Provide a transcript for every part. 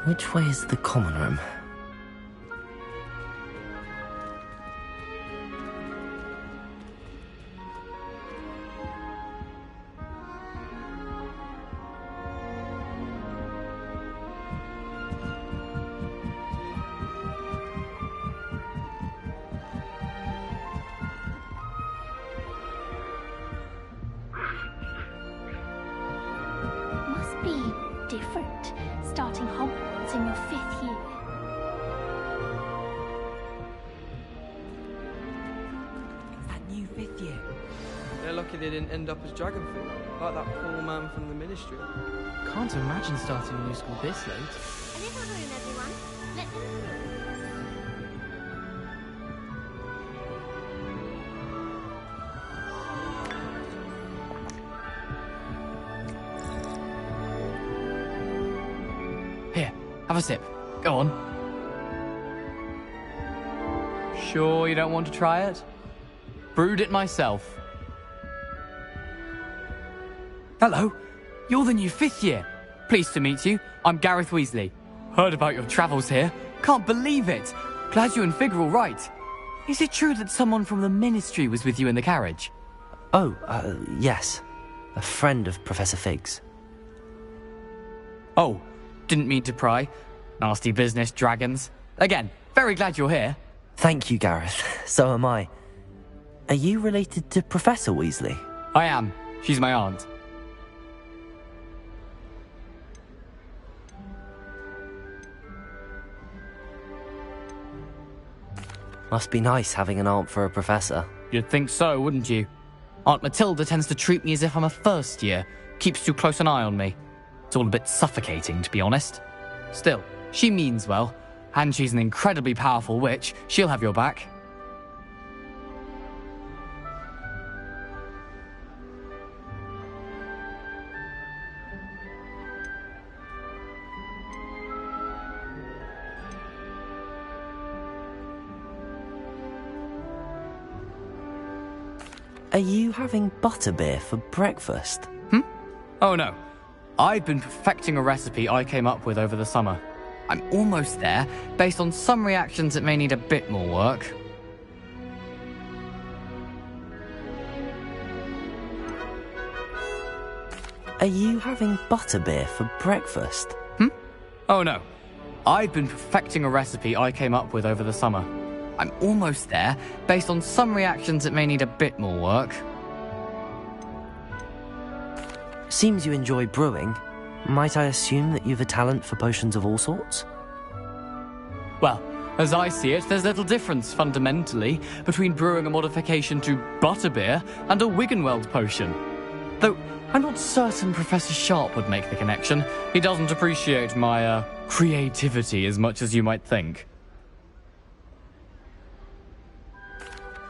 Which way is the common room? Must be different, starting Hogwarts in your 5th year. It's that new 5th year. They're lucky they didn't end up as Dragonford, like that poor man from the Ministry. Can't imagine starting a new school this late. A little room, everyone. Let them through. Here, have a sip. Go on. Sure you don't want to try it? Brewed it myself. Hello, you're the new 5th year. Pleased to meet you. I'm Gareth Weasley. Heard about your travels here. Can't believe it. Glad you and Fig are all right. Is it true that someone from the Ministry was with you in the carriage? Oh, yes. A friend of Professor Fig's. Oh, didn't mean to pry. Nasty business, dragons. Again, very glad you're here. Thank you, Gareth. So am I. Are you related to Professor Weasley? I am. She's my aunt. Must be nice having an aunt for a professor. You'd think so, wouldn't you? Aunt Matilda tends to treat me as if I'm a first year. Keeps too close an eye on me. It's all a bit suffocating, to be honest. Still, she means well. And she's an incredibly powerful witch. She'll have your back. Are you having butterbeer for breakfast? Oh no. I've been perfecting a recipe I came up with over the summer. I'm almost there, based on some reactions that may need a bit more work. Are you having butterbeer for breakfast? Oh no. I've been perfecting a recipe I came up with over the summer. I'm almost there, based on some reactions that may need a bit more work. Seems you enjoy brewing. Might I assume that you've a talent for potions of all sorts? Well, as I see it, there's little difference, fundamentally, between brewing a modification to butterbeer and a Wiggenweld potion. Though, I'm not certain Professor Sharp would make the connection. He doesn't appreciate my, creativity as much as you might think.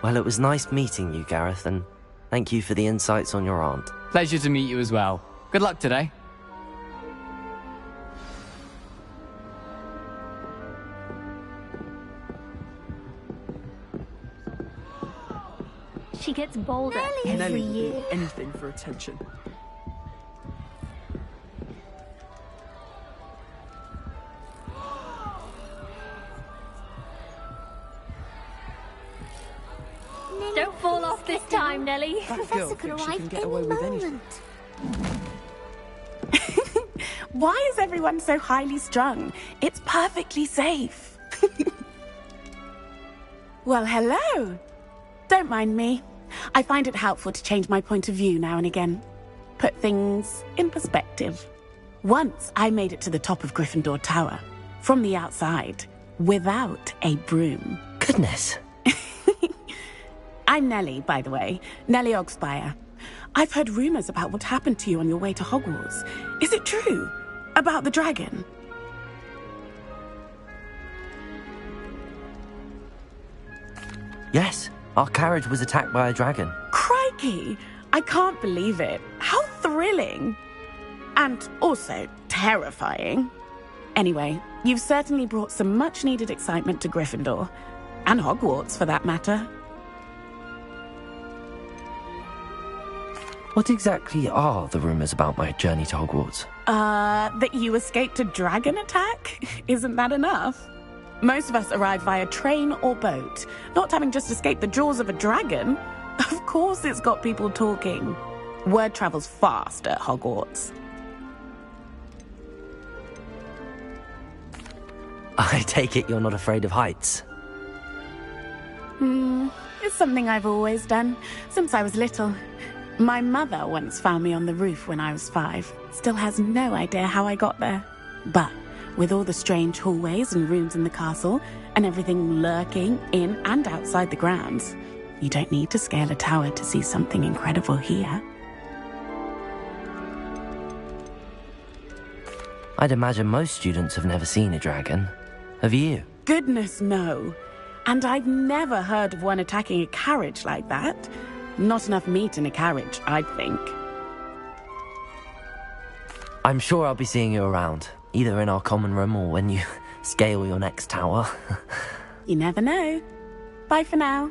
Well, it was nice meeting you, Gareth, and thank you for the insights on your aunt. Pleasure to meet you as well. Good luck today. She gets bolder every year. Anything for attention. Don't fall off this time, Nellie. That girl thinks she can get away with anything. Why is everyone so highly strung? It's perfectly safe. Well, hello. Don't mind me. I find it helpful to change my point of view now and again. Put things in perspective. Once I made it to the top of Gryffindor Tower, from the outside, without a broom. Goodness. I'm Nellie, by the way. Nellie Ogspire. I've heard rumours about what happened to you on your way to Hogwarts. Is it true? About the dragon? Yes, our carriage was attacked by a dragon. Crikey! I can't believe it. How thrilling! And also terrifying. Anyway, you've certainly brought some much-needed excitement to Gryffindor. And Hogwarts, for that matter. What exactly are the rumours about my journey to Hogwarts? That you escaped a dragon attack? Isn't that enough? Most of us arrive via train or boat, not having just escaped the jaws of a dragon. Of course it's got people talking. Word travels fast at Hogwarts. I take it you're not afraid of heights? It's something I've always done, since I was little. My mother once found me on the roof when I was 5. Still has no idea how I got there. But with all the strange hallways and rooms in the castle, and everything lurking in and outside the grounds, you don't need to scale a tower to see something incredible here. I'd imagine most students have never seen a dragon. Have you? Goodness, no. And I've never heard of one attacking a carriage like that. Not enough meat in a carriage, I think. I'm sure I'll be seeing you around, either in our common room or when you scale your next tower. You never know. Bye for now.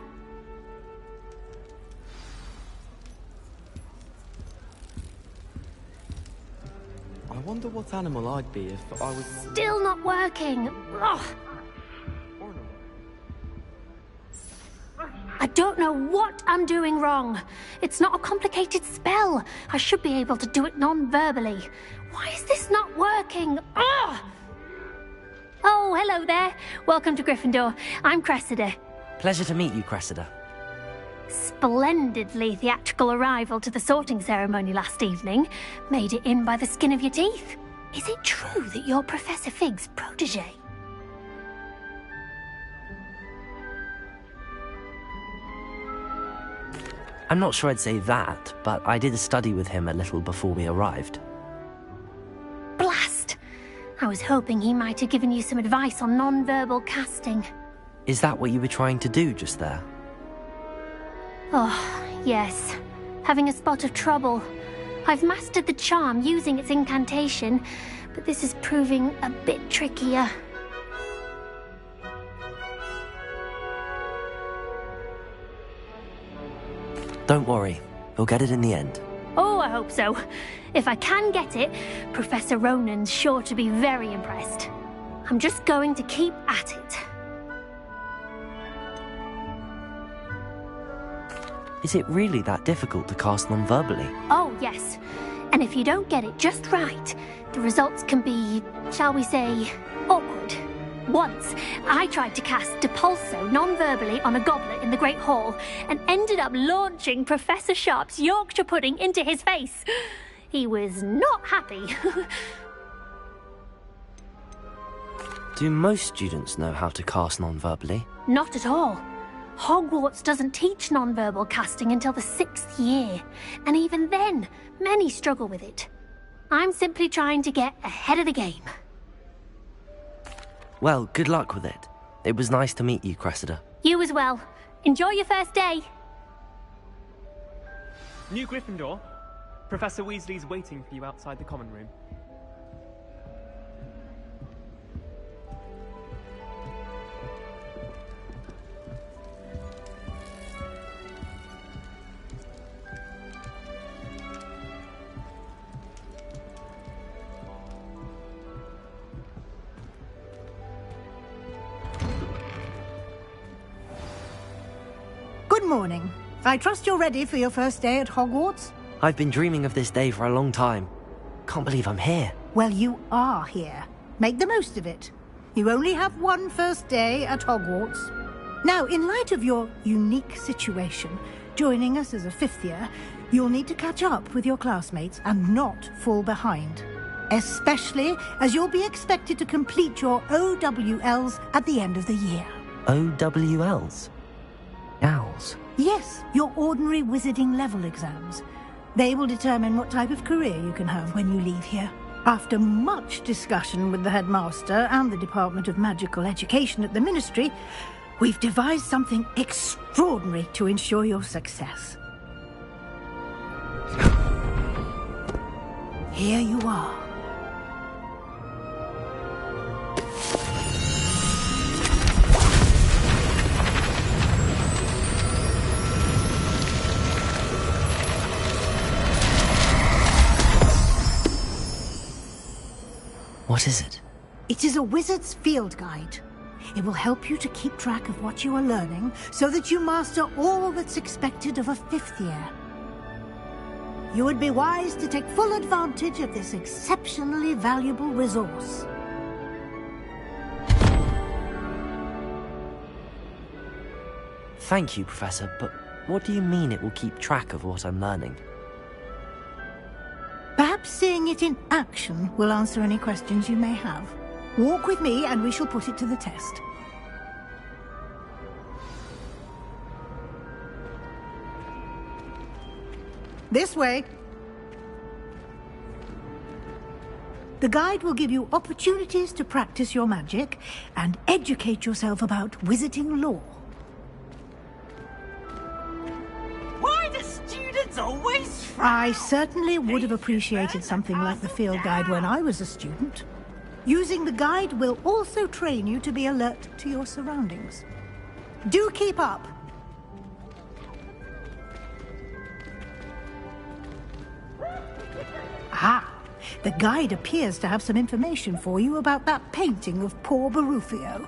I wonder what animal I'd be if I was... Still not working. Ugh. I don't know what I'm doing wrong. It's not a complicated spell. I should be able to do it non-verbally. Why is this not working? Ugh! Oh, hello there. Welcome to Gryffindor. I'm Cressida. Pleasure to meet you, Cressida. Splendidly theatrical arrival to the sorting ceremony last evening. Made it in by the skin of your teeth. Is it true that you're Professor Fig's protege? I'm not sure I'd say that, but I did study with him a little before we arrived. Blast! I was hoping he might have given you some advice on non-verbal casting. Is that what you were trying to do just there? Oh, yes. Having a spot of trouble. I've mastered the charm using its incantation, but this is proving a bit trickier. Don't worry, we'll get it in the end. Oh, I hope so. If I can get it, Professor Ronan's sure to be very impressed. I'm just going to keep at it. Is it really that difficult to cast non-verbally? Oh, yes. And if you don't get it just right, the results can be, shall we say, awkward. Once, I tried to cast Depulso non-verbally on a goblet in the Great Hall and ended up launching Professor Sharp's Yorkshire pudding into his face. He was not happy. Do most students know how to cast non-verbally? Not at all. Hogwarts doesn't teach non-verbal casting until the 6th year, and even then, many struggle with it. I'm simply trying to get ahead of the game. Well, good luck with it. It was nice to meet you, Cressida. You as well. Enjoy your first day. New Gryffindor. Professor Weasley's waiting for you outside the common room. Good morning. I trust you're ready for your first day at Hogwarts? I've been dreaming of this day for a long time. Can't believe I'm here. Well, you are here. Make the most of it. You only have one first day at Hogwarts. Now, in light of your unique situation, joining us as a 5th year, you'll need to catch up with your classmates and not fall behind. Especially as you'll be expected to complete your OWLs at the end of the year. OWLs? Owls? Yes, your ordinary wizarding level exams. They will determine what type of career you can have when you leave here. After much discussion with the headmaster and the Department of Magical Education at the Ministry, we've devised something extraordinary to ensure your success. Here you are. What is it? It is a wizard's field guide. It will help you to keep track of what you are learning so that you master all that's expected of a 5th year. You would be wise to take full advantage of this exceptionally valuable resource. Thank you, Professor, but what do you mean it will keep track of what I'm learning? Perhaps seeing it in action will answer any questions you may have. Walk with me and we shall put it to the test. This way. The guide will give you opportunities to practice your magic and educate yourself about wizarding lore. Why do students always I certainly would have appreciated something like the field guide when I was a student. Using the guide will also train you to be alert to your surroundings. Do keep up. Ah, the guide appears to have some information for you about that painting of poor Barufio.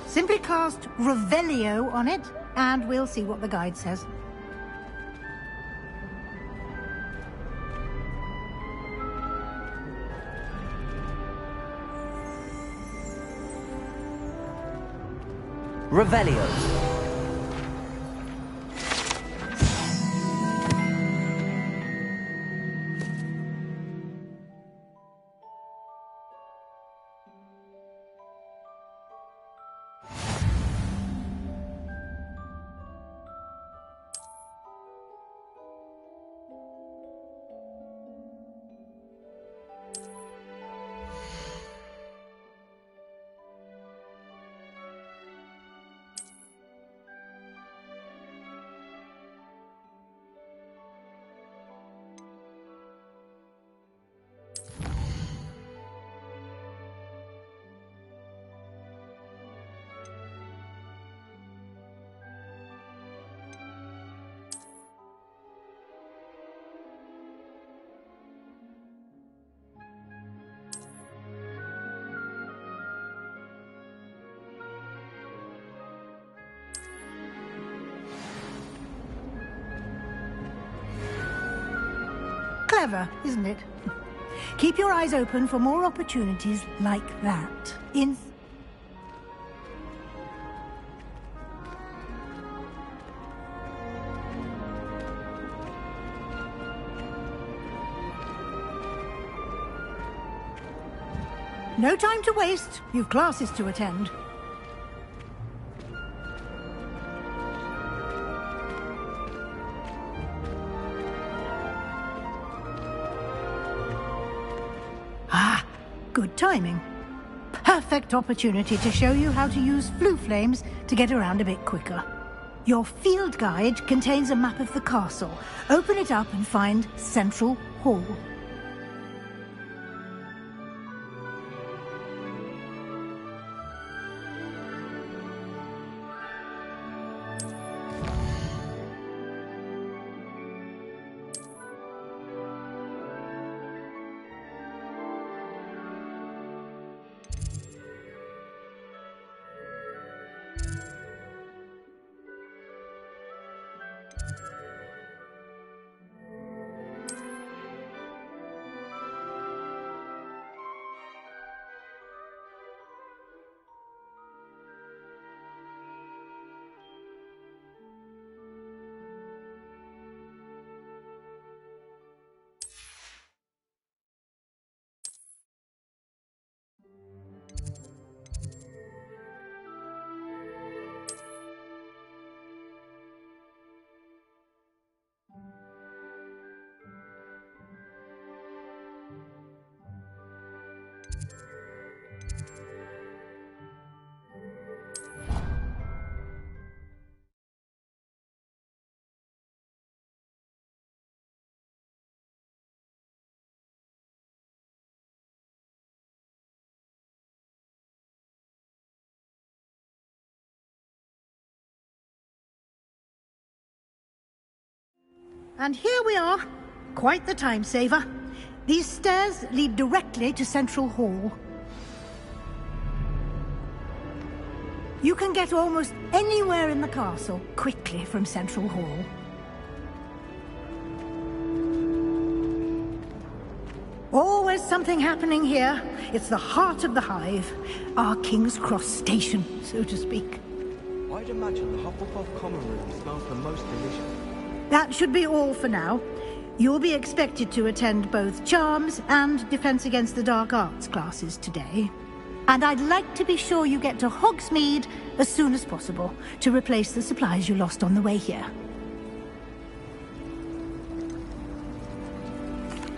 Simply cast Revelio on it, and we'll see what the guide says. Revelio. Clever, isn't it? Keep your eyes open for more opportunities like that. No time to waste. You've classes to attend. Ah, good timing. Perfect opportunity to show you how to use flue flames to get around a bit quicker. Your field guide contains a map of the castle. Open it up and find Central Hall. And here we are. Quite the time saver. These stairs lead directly to Central Hall. You can get almost anywhere in the castle quickly from Central Hall. Always something happening here. It's the heart of the hive. Our King's Cross station, so to speak. I'd imagine the Hufflepuff common room smells the most delicious. That should be all for now. You'll be expected to attend both Charms and Defense Against the Dark Arts classes today. And I'd like to be sure you get to Hogsmeade as soon as possible to replace the supplies you lost on the way here.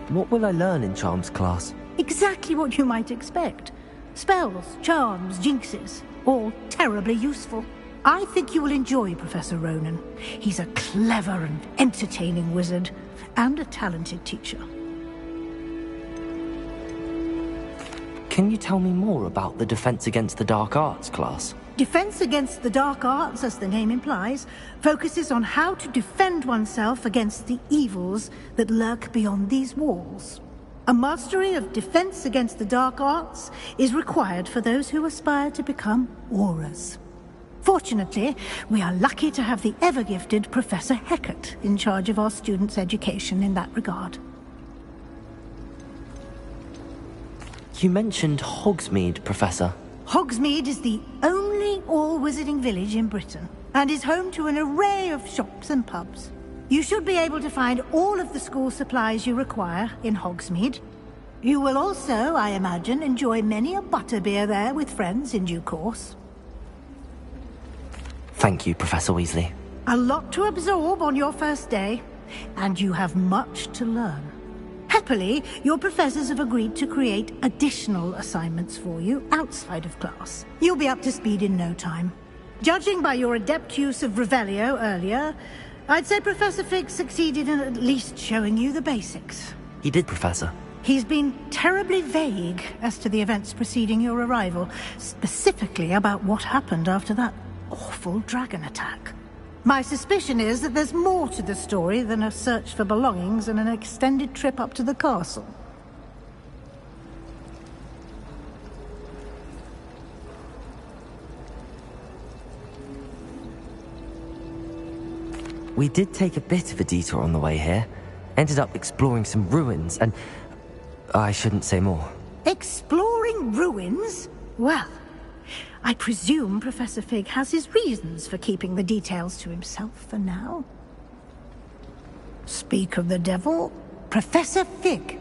What will I learn in Charms class? Exactly what you might expect. Spells, charms, jinxes, all terribly useful. I think you will enjoy Professor Ronan. He's a clever and entertaining wizard, and a talented teacher. Can you tell me more about the Defense Against the Dark Arts class? Defense Against the Dark Arts, as the name implies, focuses on how to defend oneself against the evils that lurk beyond these walls. A mastery of Defense Against the Dark Arts is required for those who aspire to become Aurors. Fortunately, we are lucky to have the ever-gifted Professor Hecat in charge of our students' education in that regard. You mentioned Hogsmeade, Professor. Hogsmeade is the only all-wizarding village in Britain, and is home to an array of shops and pubs. You should be able to find all of the school supplies you require in Hogsmeade. You will also, I imagine, enjoy many a butterbeer there with friends in due course. Thank you, Professor Weasley. A lot to absorb on your first day, and you have much to learn. Happily, your professors have agreed to create additional assignments for you outside of class. You'll be up to speed in no time. Judging by your adept use of Revelio earlier, I'd say Professor Fig succeeded in at least showing you the basics. He did, Professor. He's been terribly vague as to the events preceding your arrival, specifically about what happened after that awful dragon attack. My suspicion is that there's more to the story than a search for belongings and an extended trip up to the castle. We did take a bit of a detour on the way here. Ended up exploring some ruins, and I shouldn't say more. Exploring ruins? Well, I presume Professor Fig has his reasons for keeping the details to himself for now. Speak of the devil, Professor Fig.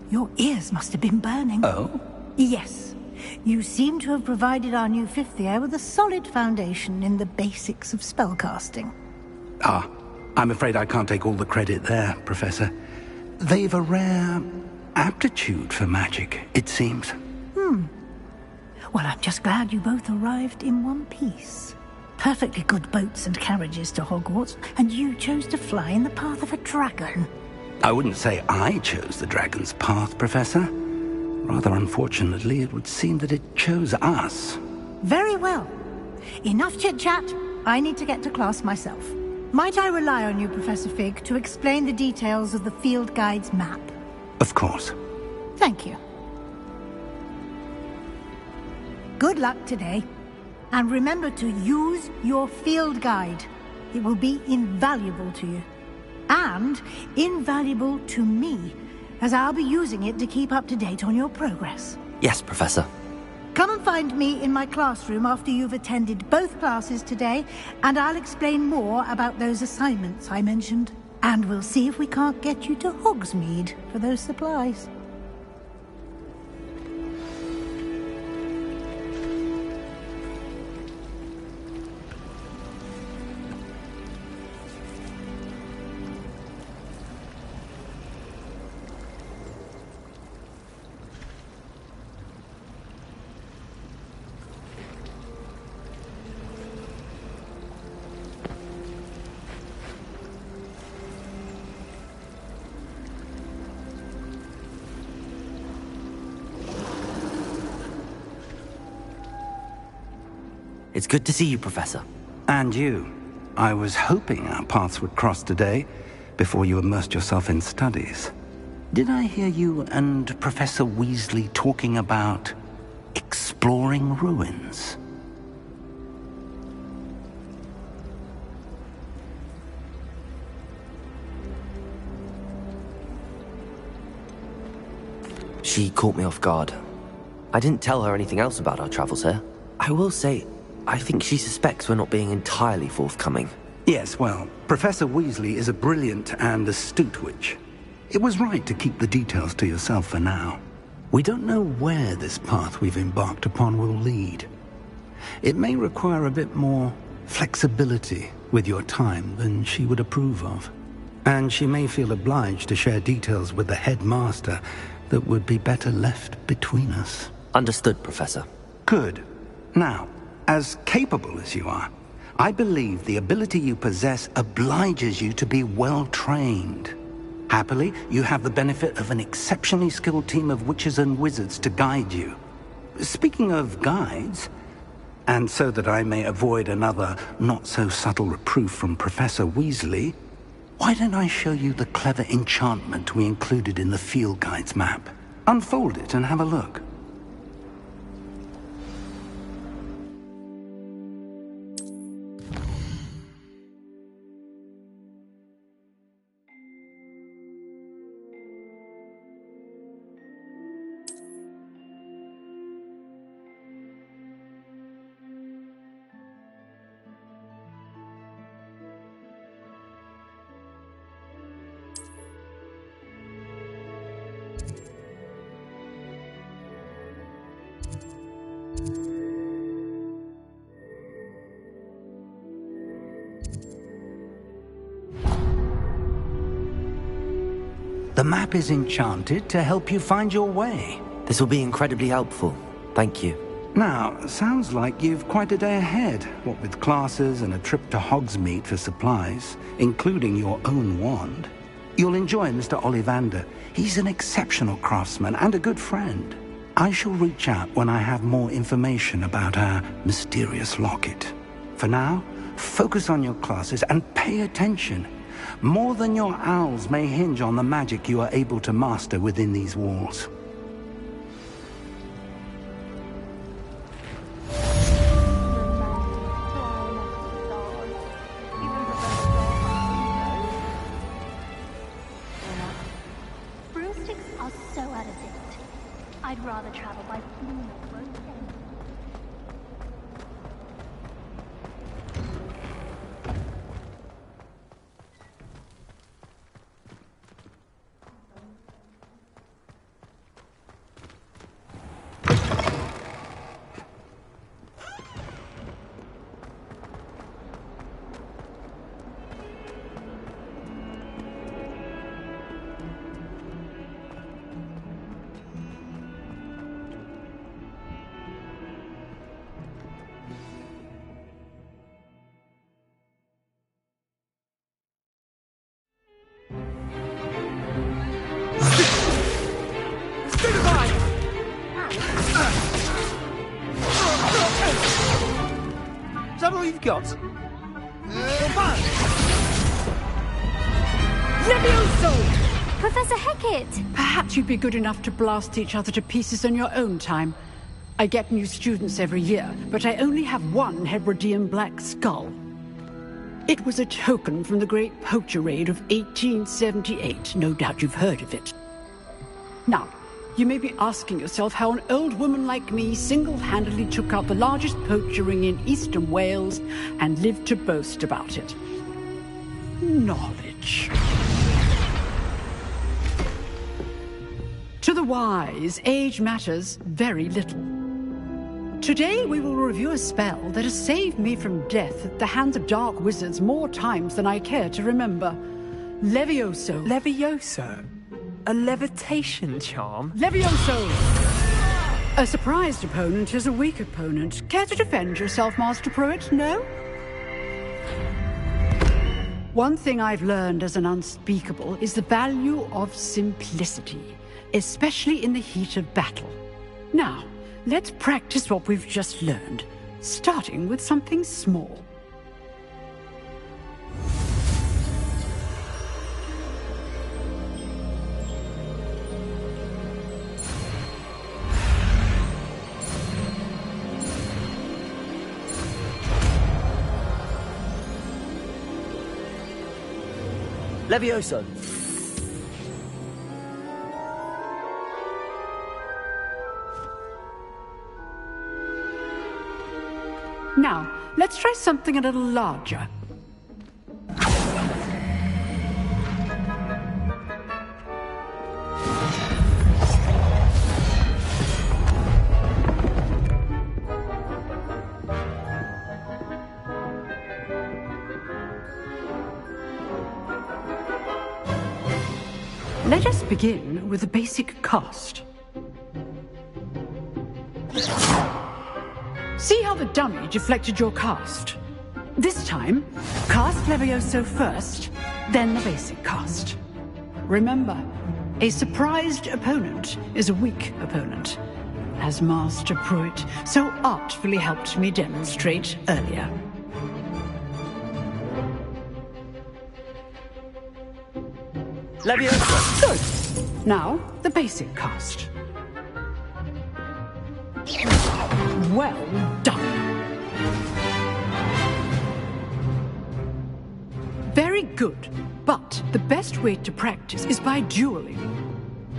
Your ears must have been burning. Oh? Yes. You seem to have provided our new fifth year with a solid foundation in the basics of spellcasting. Ah, I'm afraid I can't take all the credit there, Professor. They've a rare aptitude for magic, it seems. Well, I'm just glad you both arrived in one piece. Perfectly good boats and carriages to Hogwarts, and you chose to fly in the path of a dragon. I wouldn't say I chose the dragon's path, Professor. Rather unfortunately, it would seem that it chose us. Very well. Enough chit-chat. I need to get to class myself. Might I rely on you, Professor Fig, to explain the details of the field guide's map? Of course. Thank you. Good luck today. And remember to use your field guide. It will be invaluable to you. And invaluable to me, as I'll be using it to keep up to date on your progress. Yes, Professor. Come and find me in my classroom after you've attended both classes today, and I'll explain more about those assignments I mentioned. And we'll see if we can't get you to Hogsmeade for those supplies. It's good to see you, Professor. And you. I was hoping our paths would cross today, before you immersed yourself in studies. Did I hear you and Professor Weasley talking about exploring ruins? She caught me off guard. I didn't tell her anything else about our travels here. I will say, I think she suspects we're not being entirely forthcoming. Yes, well, Professor Weasley is a brilliant and astute witch. It was right to keep the details to yourself for now. We don't know where this path we've embarked upon will lead. It may require a bit more flexibility with your time than she would approve of. And she may feel obliged to share details with the headmaster that would be better left between us. Understood, Professor. Good. Now, as capable as you are, I believe the ability you possess obliges you to be well-trained. Happily, you have the benefit of an exceptionally skilled team of witches and wizards to guide you. Speaking of guides, and so that I may avoid another not-so-subtle reproof from Professor Weasley, why don't I show you the clever enchantment we included in the field guide's map? Unfold it and have a look. The map is enchanted to help you find your way. This will be incredibly helpful. Thank you. Now, sounds like you've quite a day ahead, what with classes and a trip to Hogsmeade for supplies, including your own wand. You'll enjoy Mr. Ollivander. He's an exceptional craftsman and a good friend. I shall reach out when I have more information about our mysterious locket. For now, focus on your classes and pay attention. More than your owls may hinge on the magic you are able to master within these walls. Broomsticks are so out of date. I'd rather travel by flume or road. Is that all you've got? Levioso! Professor Hecat! Perhaps you'd be good enough to blast each other to pieces on your own time. I get new students every year, but I only have one Hebridean black skull. It was a token from the Great Poacher Raid of 1878. No doubt you've heard of it. Now, you may be asking yourself how an old woman like me single-handedly took out the largest poacher ring in eastern Wales and lived to boast about it. Knowledge. To the wise, age matters very little. Today we will review a spell that has saved me from death at the hands of dark wizards more times than I care to remember. Levioso. Levioso? A levitation charm? Levioso! A surprised opponent is a weak opponent. Care to defend yourself, Master Pruitt? No? One thing I've learned as an unspeakable is the value of simplicity, especially in the heat of battle. Now, let's practice what we've just learned, starting with something small. Levioso! Now, let's try something a little larger. Let us begin with the basic cast. See how the dummy deflected your cast? This time, cast Levioso first, then the basic cast. Remember, a surprised opponent is a weak opponent, as Master Pruitt so artfully helped me demonstrate earlier. Levioso! Good. Now, the basic cast. Well done. Very good, but the best way to practice is by dueling.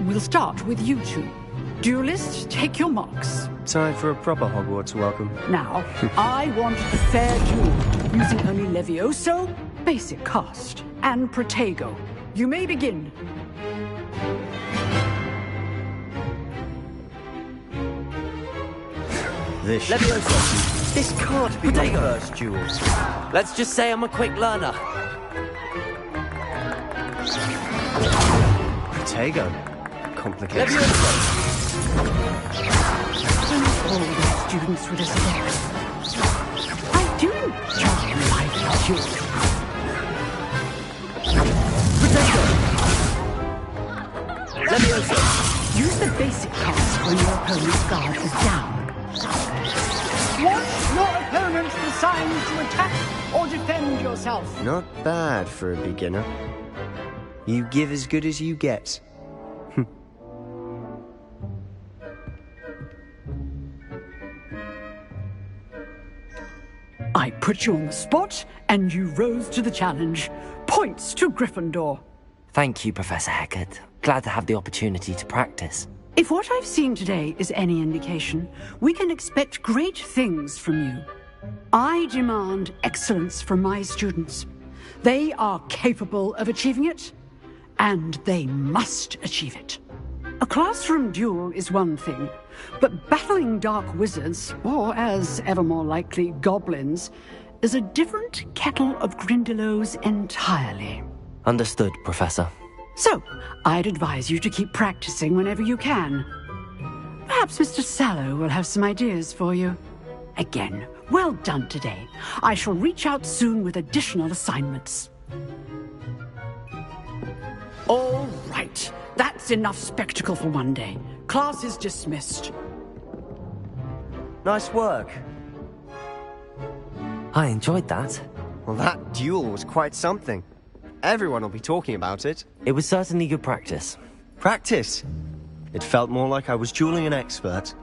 We'll start with you two. Duelists, take your marks. Time for a proper Hogwarts welcome. Now, I want a fair duel, using only Levioso, basic cast, and Protego. You may begin. Levioso! This can't be my first duel. Let's just say I'm a quick learner. Protego. Complicated. All the students with us again. I do enjoy my duel. Levioso! Use the basic cast when your opponent's guard is down. Want your opponent assigned to attack or defend yourself? Not bad for a beginner. You give as good as you get. I put you on the spot, and you rose to the challenge. Points to Gryffindor. Thank you, Professor Hecat. Glad to have the opportunity to practice. If what I've seen today is any indication, we can expect great things from you. I demand excellence from my students. They are capable of achieving it, and they must achieve it. A classroom duel is one thing, but battling dark wizards, or as ever more likely, goblins, is a different kettle of Grindylows entirely. Understood, Professor. So, I'd advise you to keep practicing whenever you can. Perhaps Mr. Sallow will have some ideas for you. Again, well done today. I shall reach out soon with additional assignments. All right. That's enough spectacle for one day. Class is dismissed. Nice work. I enjoyed that. Well, that duel was quite something. Everyone will be talking about it. It was certainly good practice. Practice? It felt more like I was dueling an expert.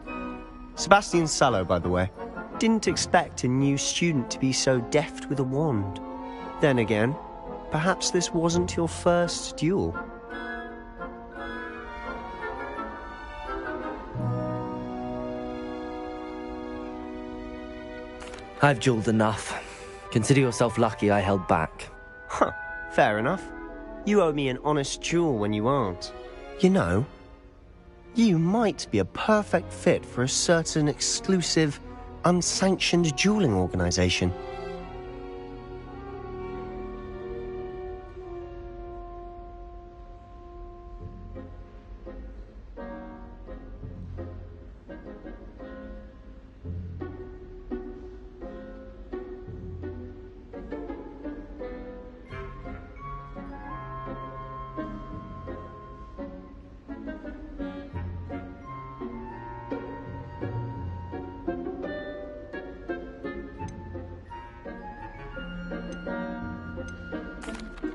Sebastian Sallow, by the way. Didn't expect a new student to be so deft with a wand. Then again, perhaps this wasn't your first duel. I've dueled enough. Consider yourself lucky I held back. Huh, fair enough. You owe me an honest duel when you aren't. You know, you might be a perfect fit for a certain exclusive, unsanctioned dueling organization.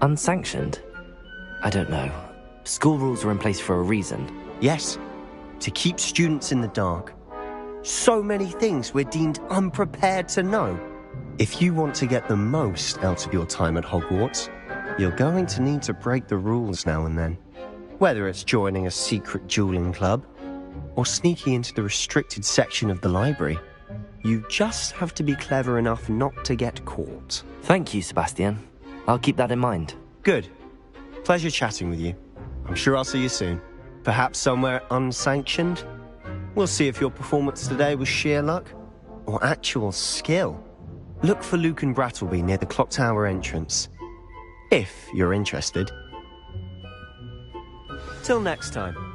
Unsanctioned? I don't know. School rules are in place for a reason. Yes, to keep students in the dark. So many things we're deemed unprepared to know. If you want to get the most out of your time at Hogwarts, You're going to need to break the rules now and then. Whether it's joining a secret dueling club, or sneaking into the restricted section of the library. You just have to be clever enough not to get caught. Thank you, Sebastian. I'll keep that in mind. Good. Pleasure chatting with you. I'm sure I'll see you soon. Perhaps somewhere unsanctioned? We'll see if your performance today was sheer luck or actual skill. Look for Luke and Brattleby near the clock tower entrance. If you're interested. Till next time.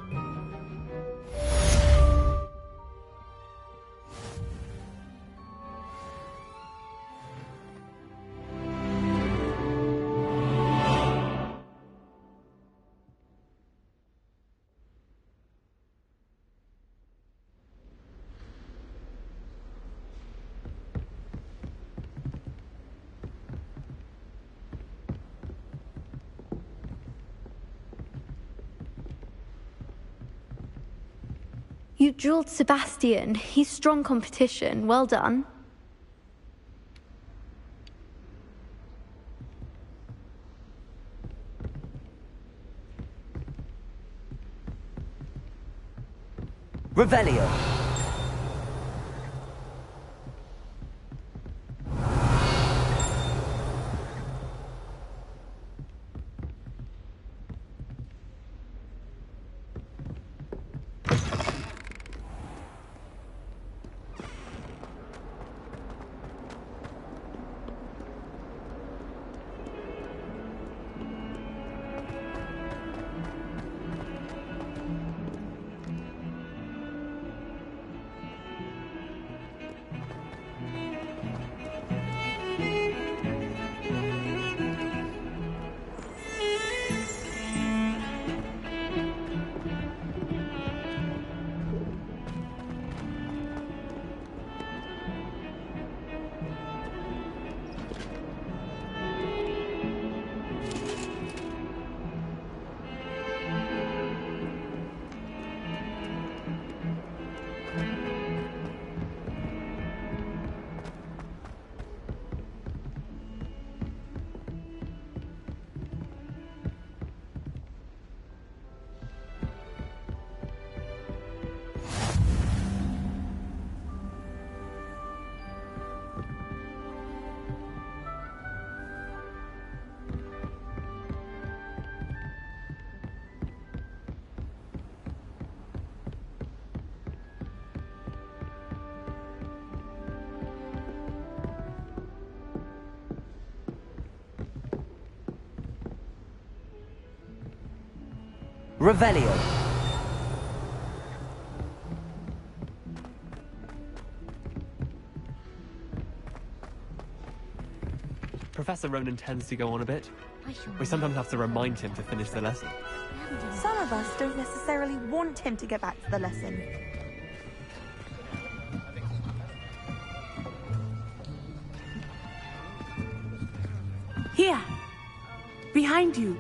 You drilled Sebastian. He's strong competition. Well done. Revelio. Revelio. Professor Ronan tends to go on a bit. We sometimes have to remind him to finish the lesson. Some of us don't necessarily want him to get back to the lesson. Here. Behind you.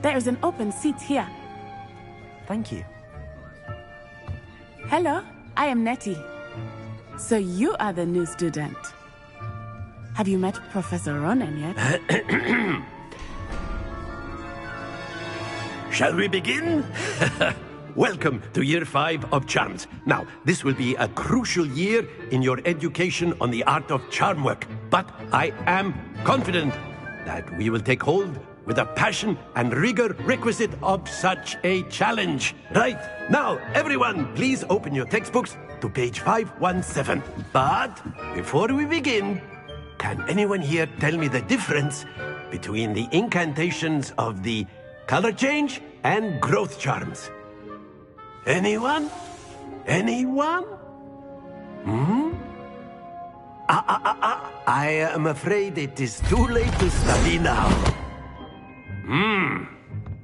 There is an open seat here. Thank you. Hello, I am Nettie. So you are the new student. Have you met Professor Ronan yet? Shall we begin? Welcome to Year 5 of Charms. Now, this will be a crucial year in your education on the art of charm work. But I am confident that we will take hold with the passion and rigor requisite of such a challenge. Right, now, everyone, please open your textbooks to page 517. But before we begin, can anyone here tell me the difference between the incantations of the color change and growth charms? Anyone? Anyone? Hmm? I am afraid it is too late to study now.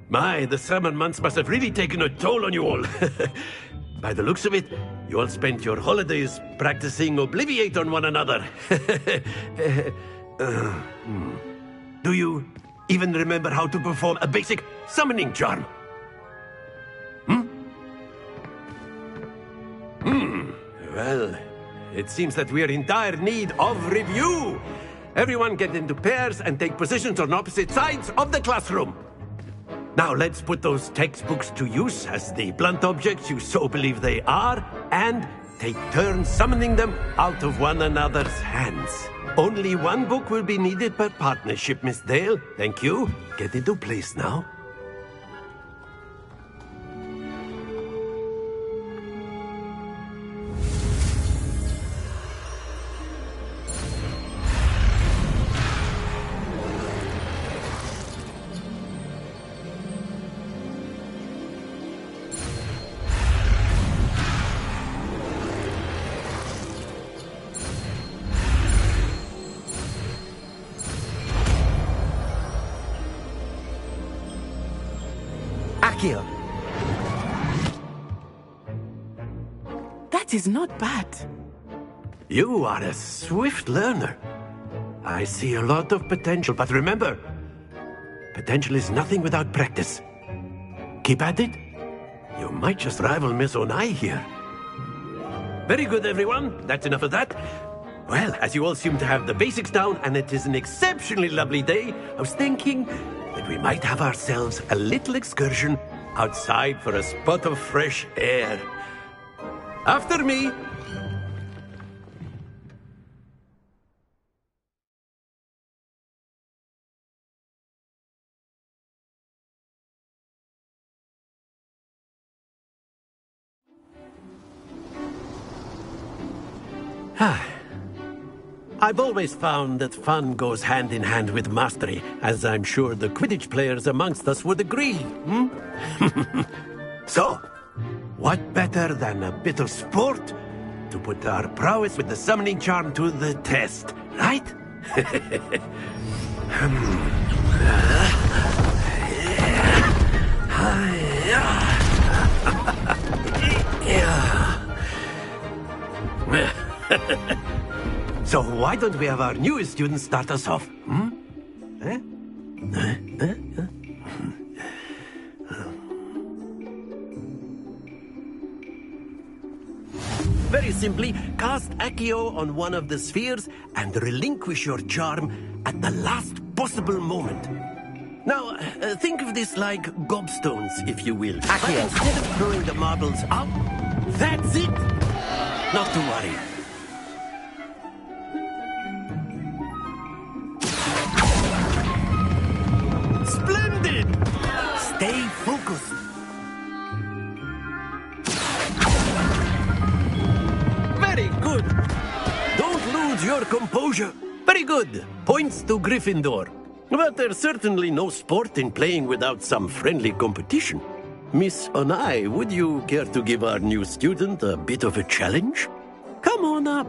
My, the summer months must have really taken a toll on you all. By the looks of it, you all spent your holidays practicing Obliviate on one another. Do you even remember how to perform a basic summoning charm? Well, it seems that we are in dire need of review. Everyone get into pairs and take positions on opposite sides of the classroom. Now let's put those textbooks to use as the blunt objects you so believe they are, and take turns summoning them out of one another's hands. Only one book will be needed per partnership, Miss Dale. Thank you. Get into place now. Accio! That is not bad. You are a swift learner. I see a lot of potential, but remember, potential is nothing without practice. Keep at it. You might just rival Miss Onai here. Very good, everyone. That's enough of that. Well, as you all seem to have the basics down, and it is an exceptionally lovely day, I was thinking that we might have ourselves a little excursion outside for a spot of fresh air. After me. I've always found that fun goes hand in hand with mastery, as I'm sure the Quidditch players amongst us would agree. So, what better than a bit of sport to put our prowess with the summoning charm to the test, right? So why don't we have our newest student start us off? Very simply, cast Accio on one of the spheres and relinquish your charm at the last possible moment. Now, think of this like gobstones, if you will. But instead of throwing the marbles up, that's it! Not to worry. Splendid! Stay focused. Very good. Don't lose your composure. Very good. Points to Gryffindor. But there's certainly no sport in playing without some friendly competition. Miss Onai, would you care to give our new student a bit of a challenge? Come on up.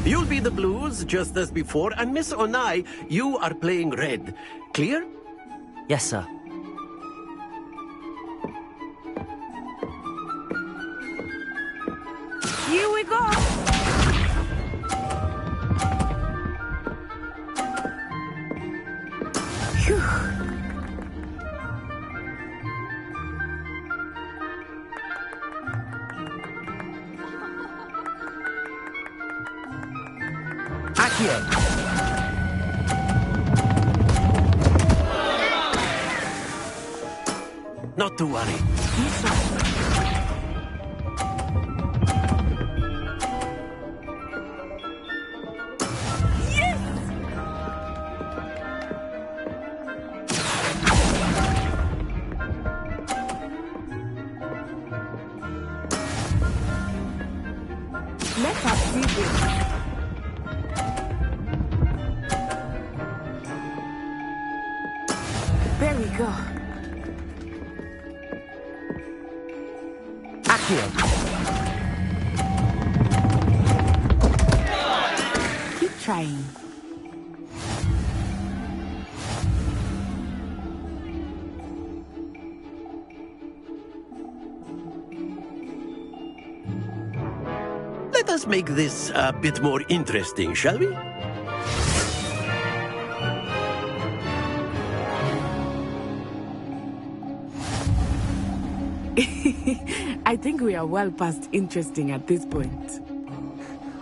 You'll be the blues, just as before, and Miss Onai, you are playing red. Clear? Yes, sir. Here we go! Phew. Accio! Not to worry. Let us do this. There we go. Accio! Keep trying. Let us make this a bit more interesting, shall we? I think we are well past interesting at this point.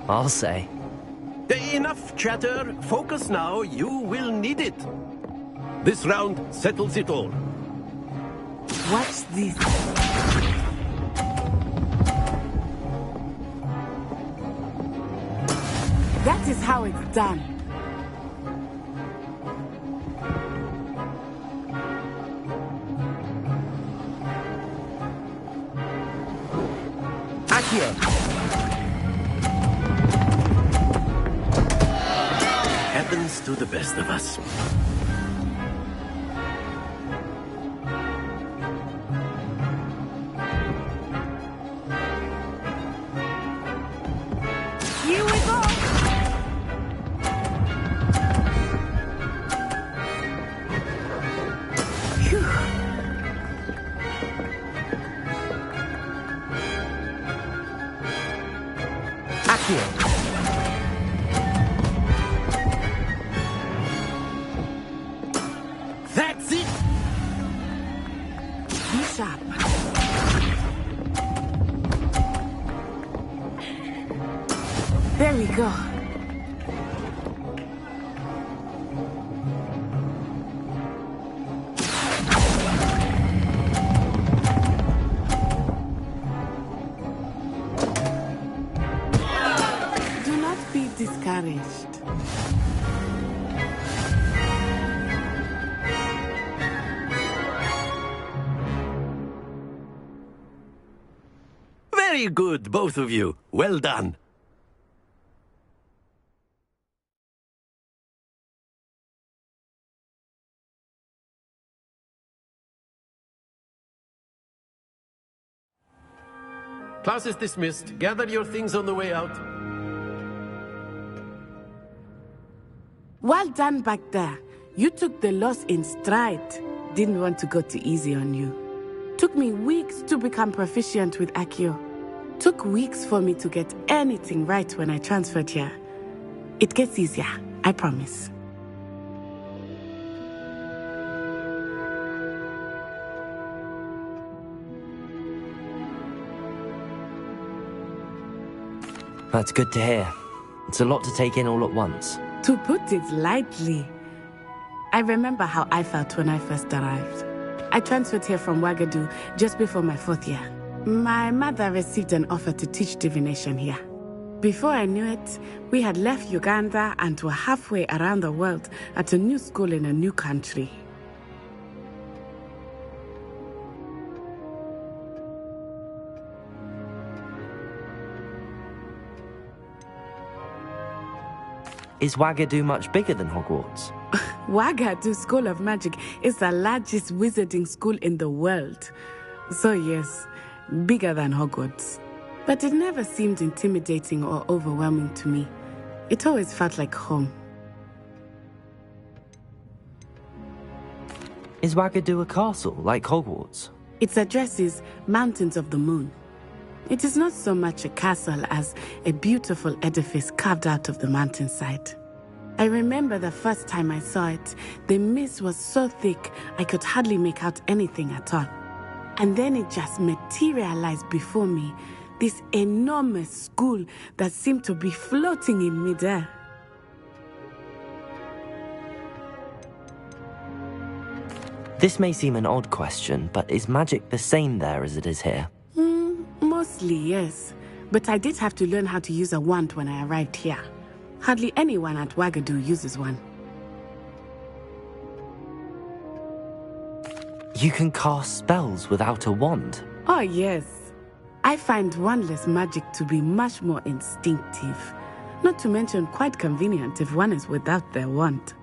I'll say. Enough chatter. Focus now. You will need it. This round settles it all. What's this? That is how it's done. Accio! Happens to the best of us. Here we go! Phew. Accio! That's it! Be sharp. There we go. Do not be discouraged. Very good, both of you. Well done. Class is dismissed. Gather your things on the way out. Well done back there. You took the loss in stride. Didn't want to go too easy on you. Took me weeks to become proficient with Accio. Took weeks for me to get anything right when I transferred here. It gets easier, I promise. That's good to hear. It's a lot to take in all at once. To put it lightly, I remember how I felt when I first arrived. I transferred here from Ouagadougou just before my 4th year. My mother received an offer to teach divination here. Before I knew it, we had left Uganda and were halfway around the world at a new school in a new country. Is Ouagadougou much bigger than Hogwarts? Ouagadougou School of Magic is the largest wizarding school in the world. So yes, bigger than Hogwarts. But it never seemed intimidating or overwhelming to me. It always felt like home. Is Ouagadougou a castle, like Hogwarts? Its address is Mountains of the Moon. It is not so much a castle as a beautiful edifice carved out of the mountainside. I remember the first time I saw it, the mist was so thick I could hardly make out anything at all. And then it just materialized before me, this enormous school that seemed to be floating in midair. This may seem an odd question, but is magic the same there as it is here? Mostly, yes. But I did have to learn how to use a wand when I arrived here. Hardly anyone at Ouagadougou uses one. You can cast spells without a wand? Oh, yes. I find wandless magic to be much more instinctive. Not to mention quite convenient if one is without their wand.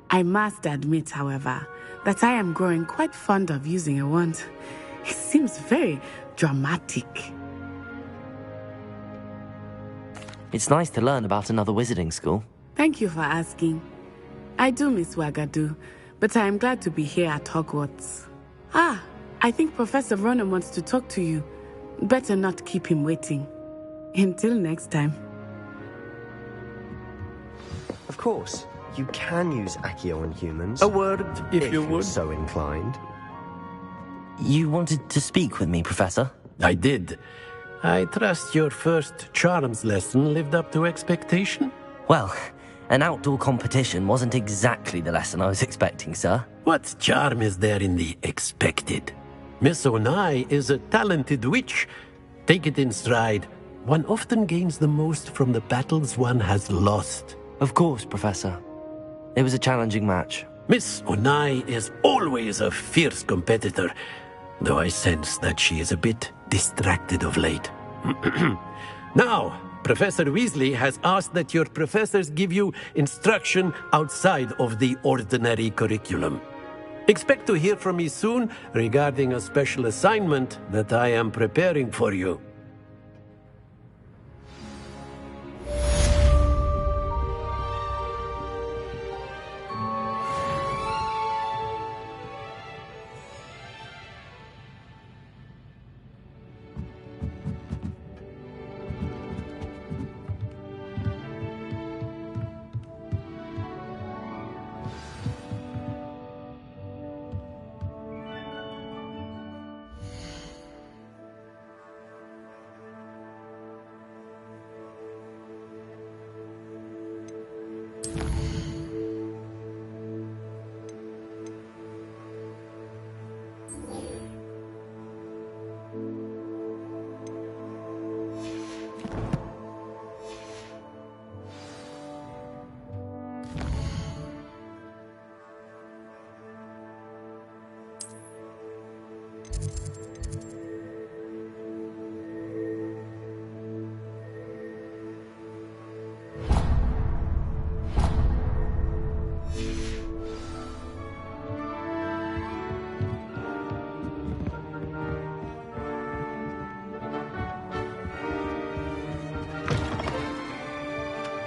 I must admit, however, that I am growing quite fond of using a wand. It seems very dramatic. It's nice to learn about another wizarding school. Thank you for asking. I do miss Ouagadougou, but I am glad to be here at Hogwarts. I think Professor Ronan wants to talk to you. Better not keep him waiting. Until next time. Of course, you can use Accio on humans. A word, if you you're would. so inclined. You wanted to speak with me, Professor? I did. I trust your first charms lesson lived up to expectation? Well, an outdoor competition wasn't exactly the lesson I was expecting, sir. What charm is there in the expected? Miss Onai is a talented witch. Take it in stride. One often gains the most from the battles one has lost. Of course, Professor. It was a challenging match. Miss Onai is always a fierce competitor, though I sense that she is a bit distracted of late. Now, Professor Weasley has asked that your professors give you instruction outside of the ordinary curriculum. Expect to hear from me soon regarding a special assignment that I am preparing for you.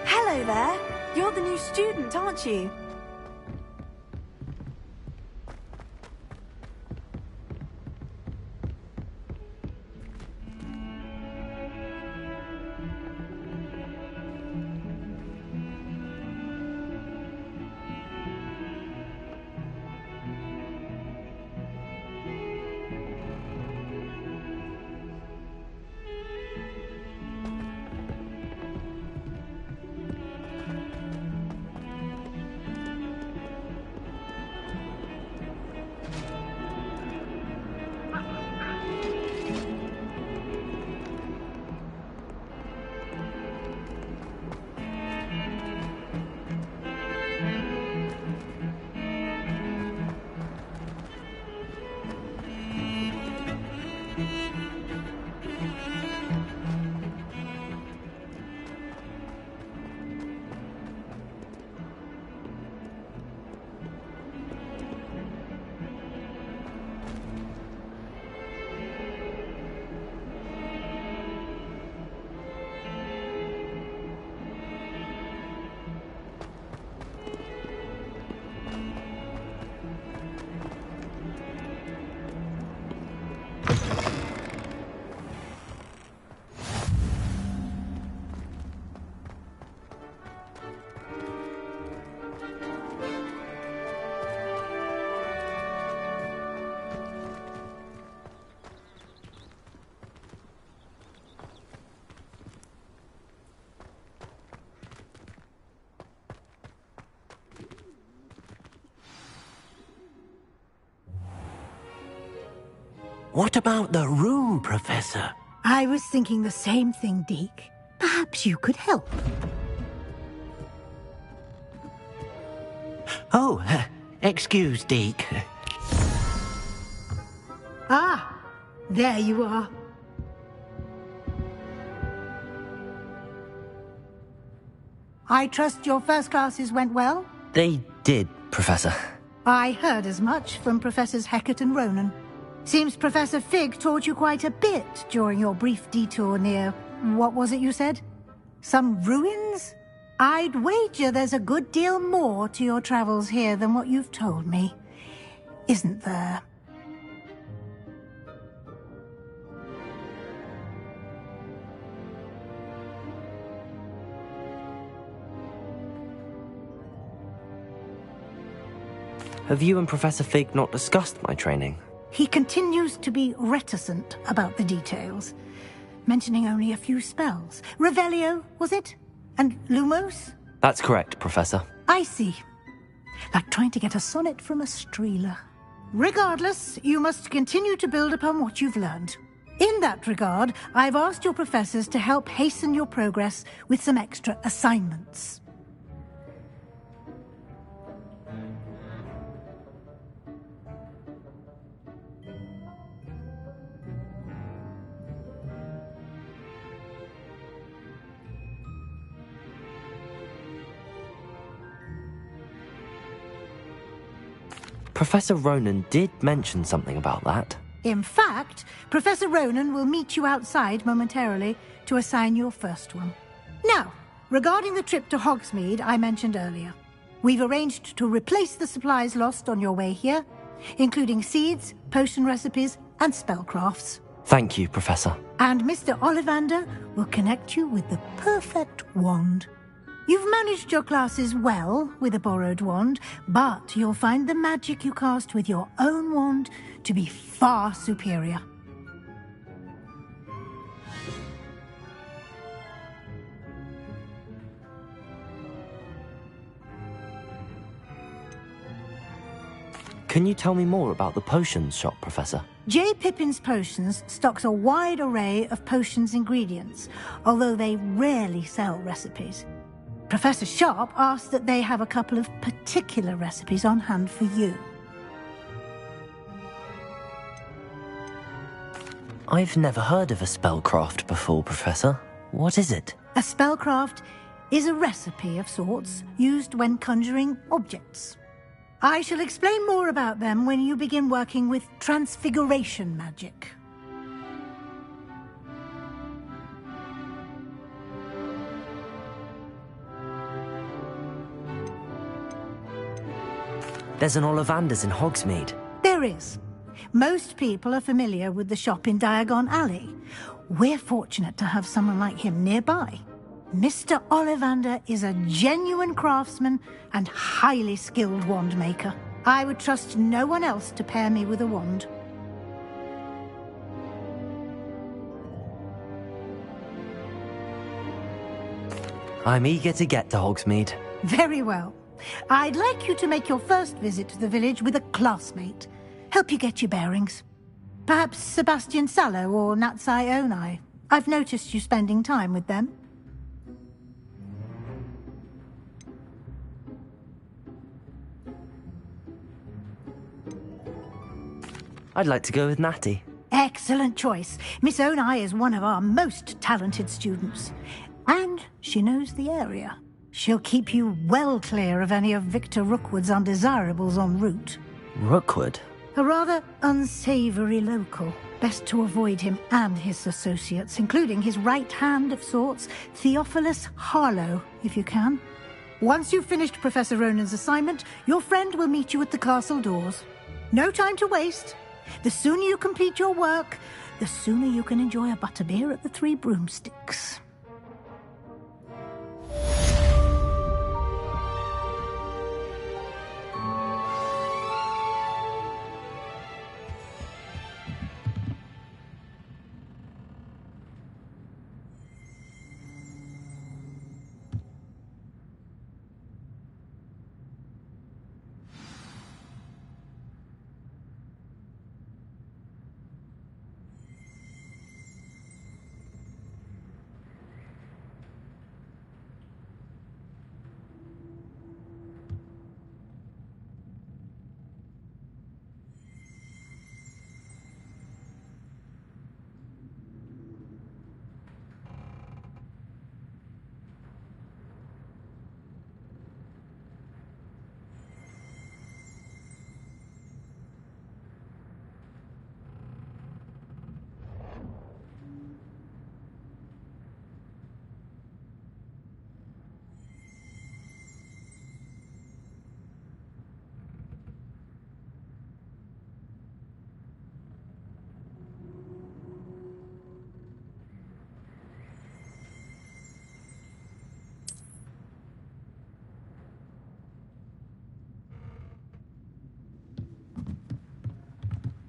Hello there. You're the new student, aren't you? What about the room, Professor? I was thinking the same thing, Deke. Perhaps you could help. Oh, excuse, Deke. Ah, there you are. I trust your first classes went well? They did, Professor. I heard as much from Professors Hecat and Ronan. Seems Professor Fig taught you quite a bit during your brief detour near... what was it you said? Some ruins? I'd wager there's a good deal more to your travels here than what you've told me. Isn't there? Have you and Professor Fig not discussed my training? He continues to be reticent about the details. mentioning only a few spells. Revelio, was it? And Lumos? That's correct, Professor. I see. Like trying to get a sonnet from a streeler. Regardless, you must continue to build upon what you've learned. In that regard, I've asked your professors to help hasten your progress with some extra assignments. Professor Ronan did mention something about that. In fact, Professor Ronan will meet you outside momentarily to assign your first one. Now, regarding the trip to Hogsmeade I mentioned earlier, we've arranged to replace the supplies lost on your way here, including seeds, potion recipes, and spellcrafts. Thank you, Professor. And Mr. Ollivander will connect you with the perfect wand. You've managed your classes well with a borrowed wand, but you'll find the magic you cast with your own wand to be far superior. Can you tell me more about the potions shop, Professor? J. Pippin's Potions stocks a wide array of potions ingredients, although they rarely sell recipes. Professor Sharp asked that they have a couple of particular recipes on hand for you. I've never heard of a spellcraft before, Professor. What is it? A spellcraft is a recipe of sorts used when conjuring objects. I shall explain more about them when you begin working with transfiguration magic. There's an Ollivander's in Hogsmeade. There is. Most people are familiar with the shop in Diagon Alley. We're fortunate to have someone like him nearby. Mr. Ollivander is a genuine craftsman and highly skilled wand maker. I would trust no one else to pair me with a wand. I'm eager to get to Hogsmeade. Very well. I'd like you to make your first visit to the village with a classmate. Help you get your bearings. Perhaps Sebastian Sallow or Natsai Onai. I've noticed you spending time with them. I'd like to go with Natty. Excellent choice. Miss Onai is one of our most talented students. And she knows the area. She'll keep you well clear of any of Victor Rookwood's undesirables en route. Rookwood? A rather unsavory local. Best to avoid him and his associates, including his right hand of sorts, Theophilus Harlow, if you can. Once you've finished Professor Ronan's assignment, your friend will meet you at the castle doors. No time to waste. The sooner you complete your work, the sooner you can enjoy a butterbeer at the Three Broomsticks.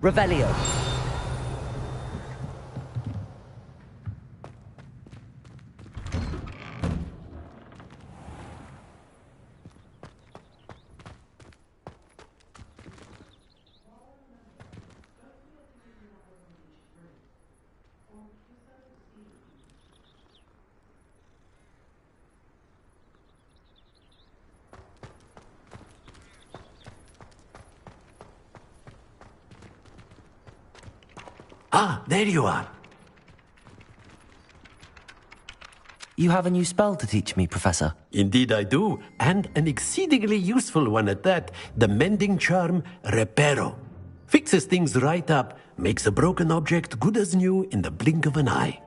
Revelio. Ah, there you are. You have a new spell to teach me, Professor. Indeed I do, and an exceedingly useful one at that. The mending charm, Reparo. Fixes things right up, makes a broken object good as new in the blink of an eye.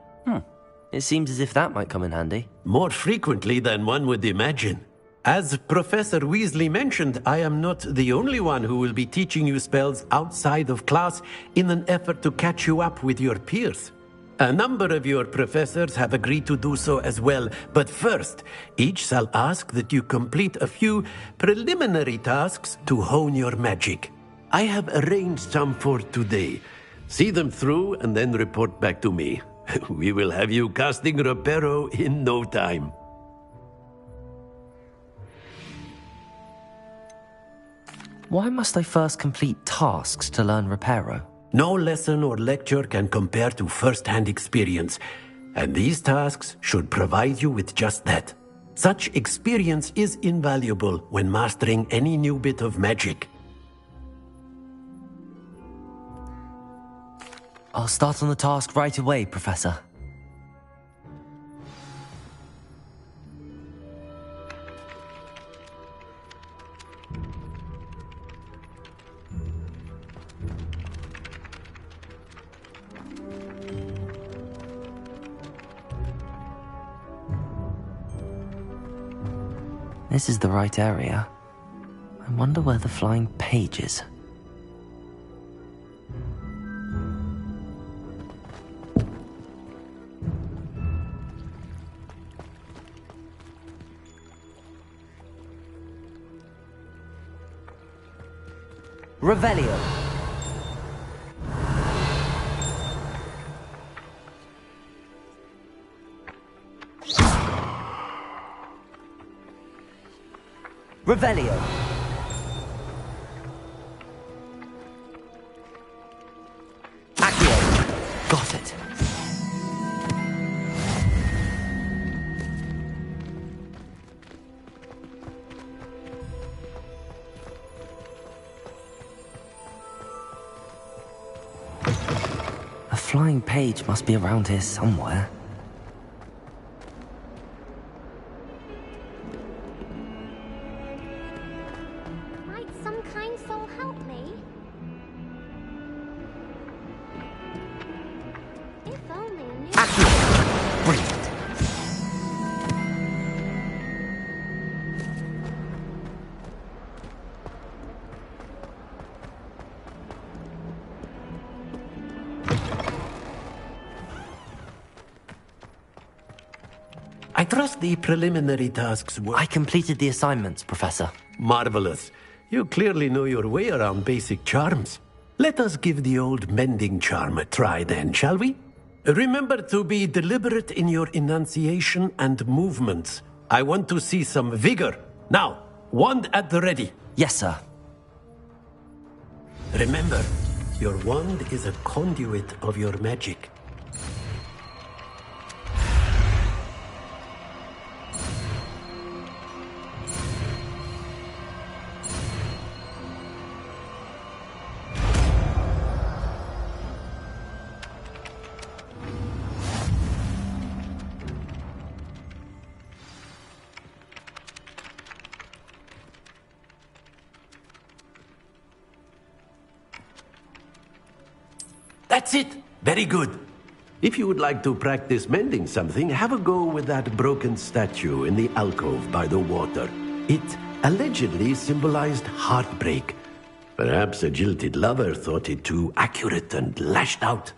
It seems as if that might come in handy. More frequently than one would imagine. As Professor Weasley mentioned, I am not the only one who will be teaching you spells outside of class in an effort to catch you up with your peers. A number of your professors have agreed to do so as well, but first, each shall ask that you complete a few preliminary tasks to hone your magic. I have arranged some for today. See them through and then report back to me. We will have you casting Reparo in no time. Why must I first complete tasks to learn Reparo? No lesson or lecture can compare to first-hand experience, and these tasks should provide you with just that. Such experience is invaluable when mastering any new bit of magic. I'll start on the task right away, Professor. This is the right area. I wonder where the flying page is. Revelio. Revelio. Accio. Got it. A flying page must be around here somewhere. Might some kind soul help me? If only I knew. Brilliant. I trust the preliminary tasks were... I completed the assignments, Professor. Marvelous. You clearly know your way around basic charms. Let us give the old mending charm a try then, shall we? Remember to be deliberate in your enunciation and movements. I want to see some vigor. Now, wand at the ready. Yes, sir. Remember, your wand is a conduit of your magic. That's it! Very good. If you would like to practice mending something, have a go with that broken statue in the alcove by the water. It allegedly symbolized heartbreak. Perhaps a jilted lover thought it too accurate and lashed out.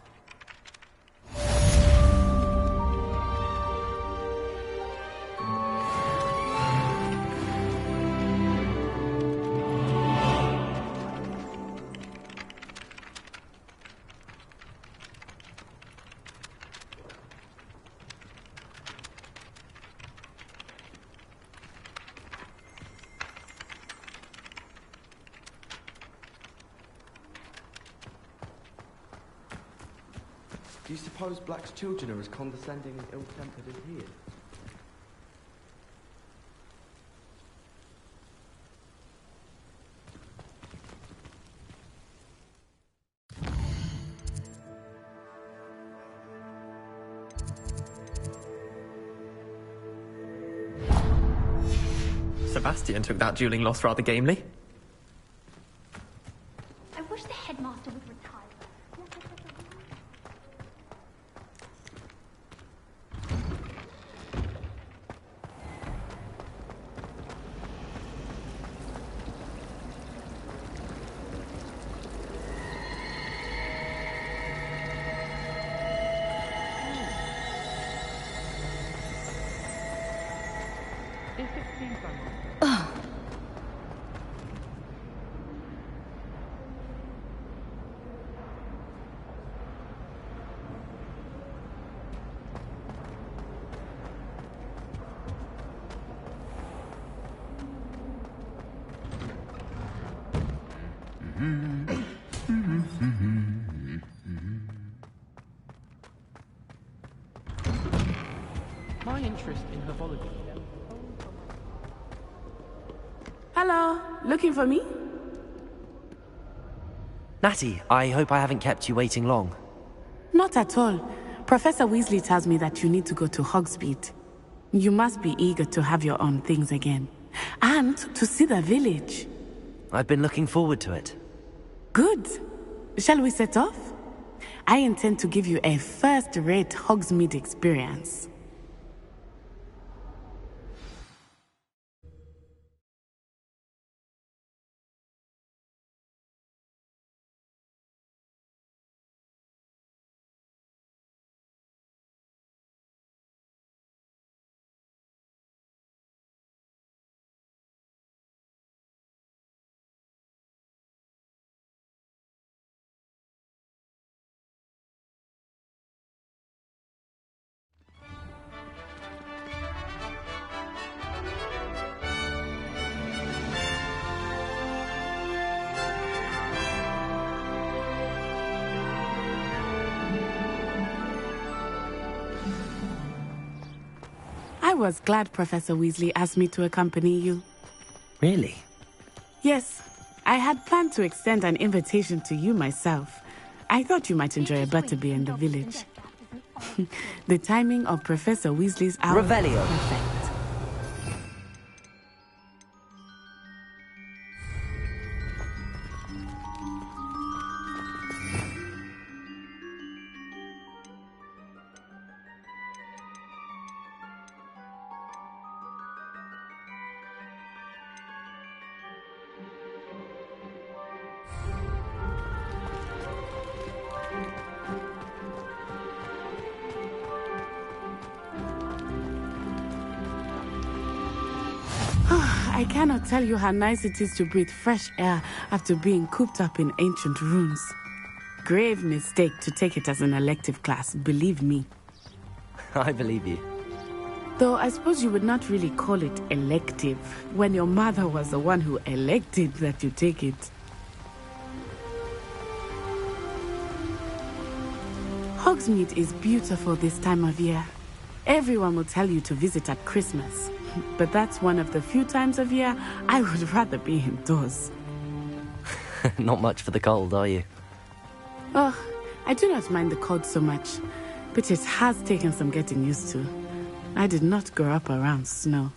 Do you suppose Black's children are as condescending and ill-tempered as he is? Sebastian took that dueling loss rather gamely. I wish the headmaster would retire. My interest in herbology. Hello, looking for me? Natty, I hope I haven't kept you waiting long. Not at all. Professor Weasley tells me that you need to go to Hogsmeade. You must be eager to have your own things again. And to see the village. I've been looking forward to it. Good. Shall we set off? I intend to give you a first-rate Hogsmeade experience. I was glad Professor Weasley asked me to accompany you. Really? Yes, I had planned to extend an invitation to you myself. I thought you might enjoy a butterbeer in the village. The timing of Professor Weasley's hour Revelio. was perfect. I cannot tell you how nice it is to breathe fresh air after being cooped up in ancient rooms. Grave mistake to take it as an elective class, believe me. I believe you. Though I suppose you would not really call it elective when your mother was the one who elected that you take it. Hogsmeade is beautiful this time of year. Everyone will tell you to visit at Christmas. But that's one of the few times of year I would rather be indoors. Not much for the cold, are you? Oh, I do not mind the cold so much, but it has taken some getting used to. I did not grow up around snow.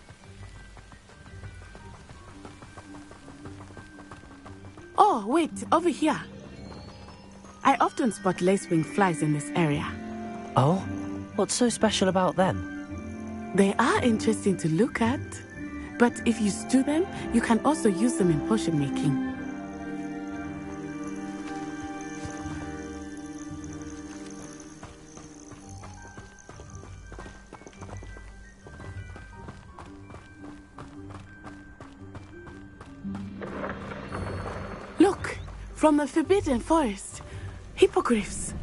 Oh, wait, over here. I often spot lacewing flies in this area. Oh? What's so special about them? They are interesting to look at, but if you stew them, you can also use them in potion making. Look, from the Forbidden Forest, hippogriffs.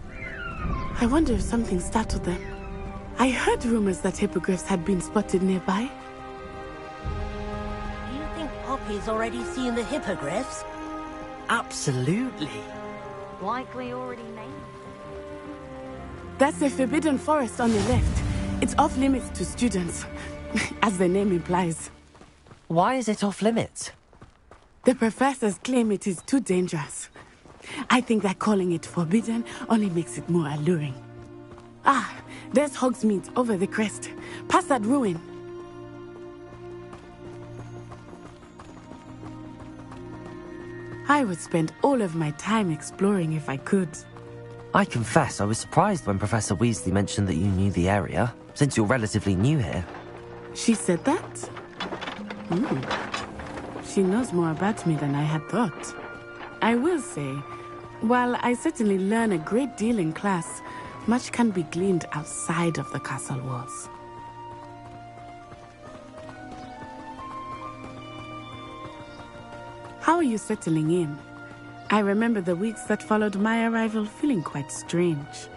I wonder if something startled them. I heard rumors that hippogriffs had been spotted nearby. Do you think Poppy's already seen the hippogriffs? Absolutely. Likely already named. That's the Forbidden Forest on the left. It's off limits to students, as the name implies. Why is it off limits? The professors claim it is too dangerous. I think that calling it forbidden only makes it more alluring. Ah, there's Hogsmeade over the crest. Past that ruin. I would spend all of my time exploring if I could. I confess I was surprised when Professor Weasley mentioned that you knew the area, since you're relatively new here. She said that? She knows more about me than I had thought. I will say, while I certainly learn a great deal in class, much can be gleaned outside of the castle walls. How are you settling in? I remember the weeks that followed my arrival feeling quite strange.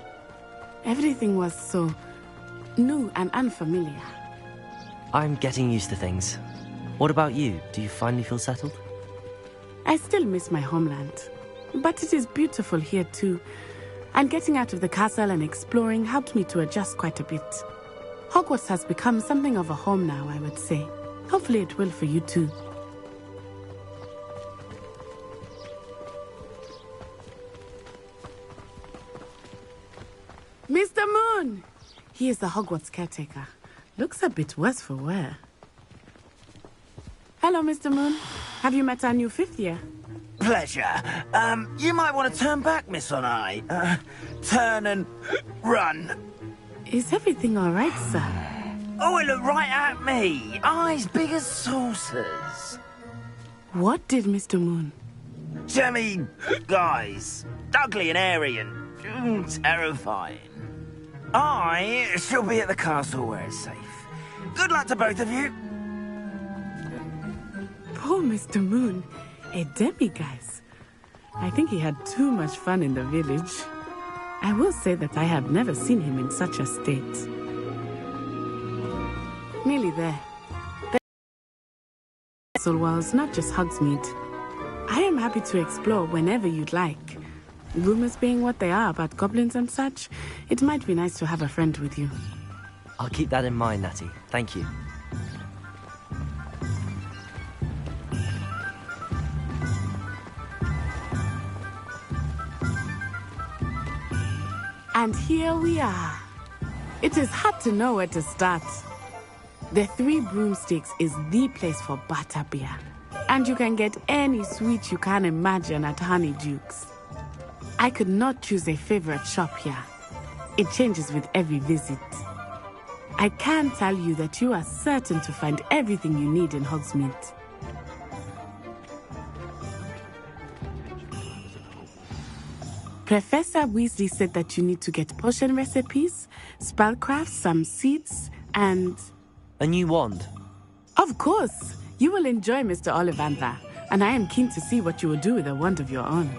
Everything was so new and unfamiliar. I'm getting used to things. What about you? Do you finally feel settled? I still miss my homeland, but it is beautiful here too. And getting out of the castle and exploring helped me to adjust quite a bit. Hogwarts has become something of a home now, I would say. Hopefully it will for you too. Mr. Moon! He is the Hogwarts caretaker. Looks a bit worse for wear. Hello, Mr. Moon. Have you met our new 5th year? Pleasure. You might want to turn back, Miss Onai. Turn and run. Is everything all right, sir? Oh, it looked right at me. Eyes big as saucers. What did Mr. Moon? Jemmy, guys. Ugly and airy and terrifying. I shall be at the castle where it's safe. Good luck to both of you. Poor Mr. Moon. A demi-guise. I think he had too much fun in the village. I will say that I have never seen him in such a state. Nearly there. The castle walls, not just Hogsmeade. I am happy to explore whenever you'd like. Rumors being what they are about goblins and such, it might be nice to have a friend with you. I'll keep that in mind, Natty. Thank you. And here we are. It is hard to know where to start. The Three Broomsticks is the place for butterbeer. And you can get any sweet you can imagine at Honeydukes. I could not choose a favorite shop here. It changes with every visit. I can tell you that you are certain to find everything you need in Hogsmeade. Professor Weasley said that you need to get potion recipes, spellcraft, some seeds, and... a new wand? Of course! You will enjoy Mr. Ollivander, and I am keen to see what you will do with a wand of your own.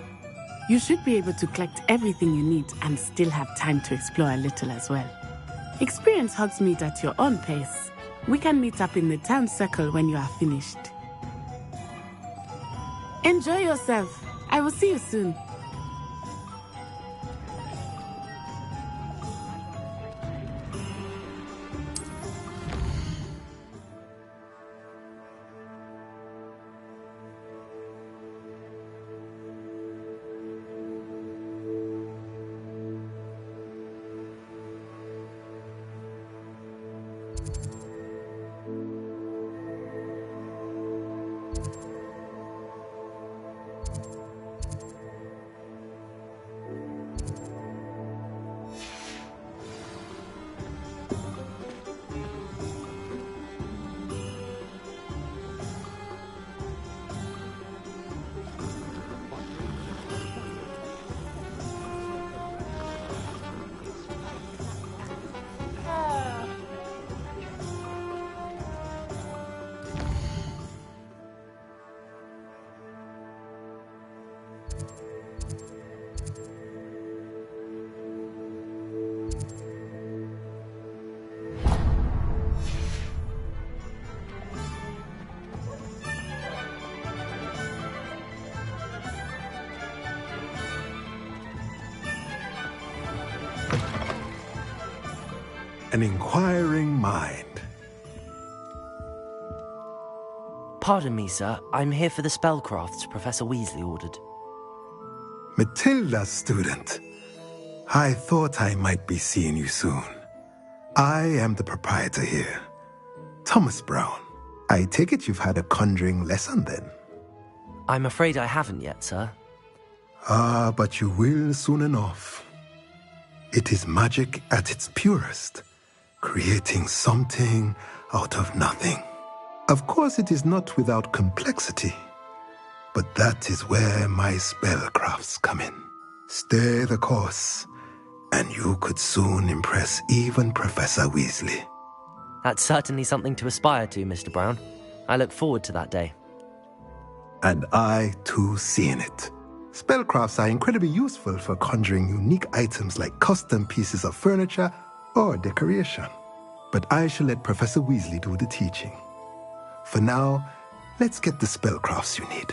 You should be able to collect everything you need and still have time to explore a little as well. Experience Hogsmeade at your own pace. We can meet up in the town circle when you are finished. Enjoy yourself. I will see you soon. An inquiring mind. Pardon me, sir. I'm here for the spellcrafts Professor Weasley ordered. Matilda, student. I thought I might be seeing you soon. I am the proprietor here, Thomas Brown. I take it you've had a conjuring lesson then? I'm afraid I haven't yet, sir. Ah, but you will soon enough. It is magic at its purest, creating something out of nothing. Of course, it is not without complexity, but that is where my spellcrafts come in. Stay the course, and you could soon impress even Professor Weasley. That's certainly something to aspire to, Mr. Brown. I look forward to that day. And I, too, see in it. Spellcrafts are incredibly useful for conjuring unique items like custom pieces of furniture or decoration. But I shall let Professor Weasley do the teaching. For now, let's get the spellcrafts you need.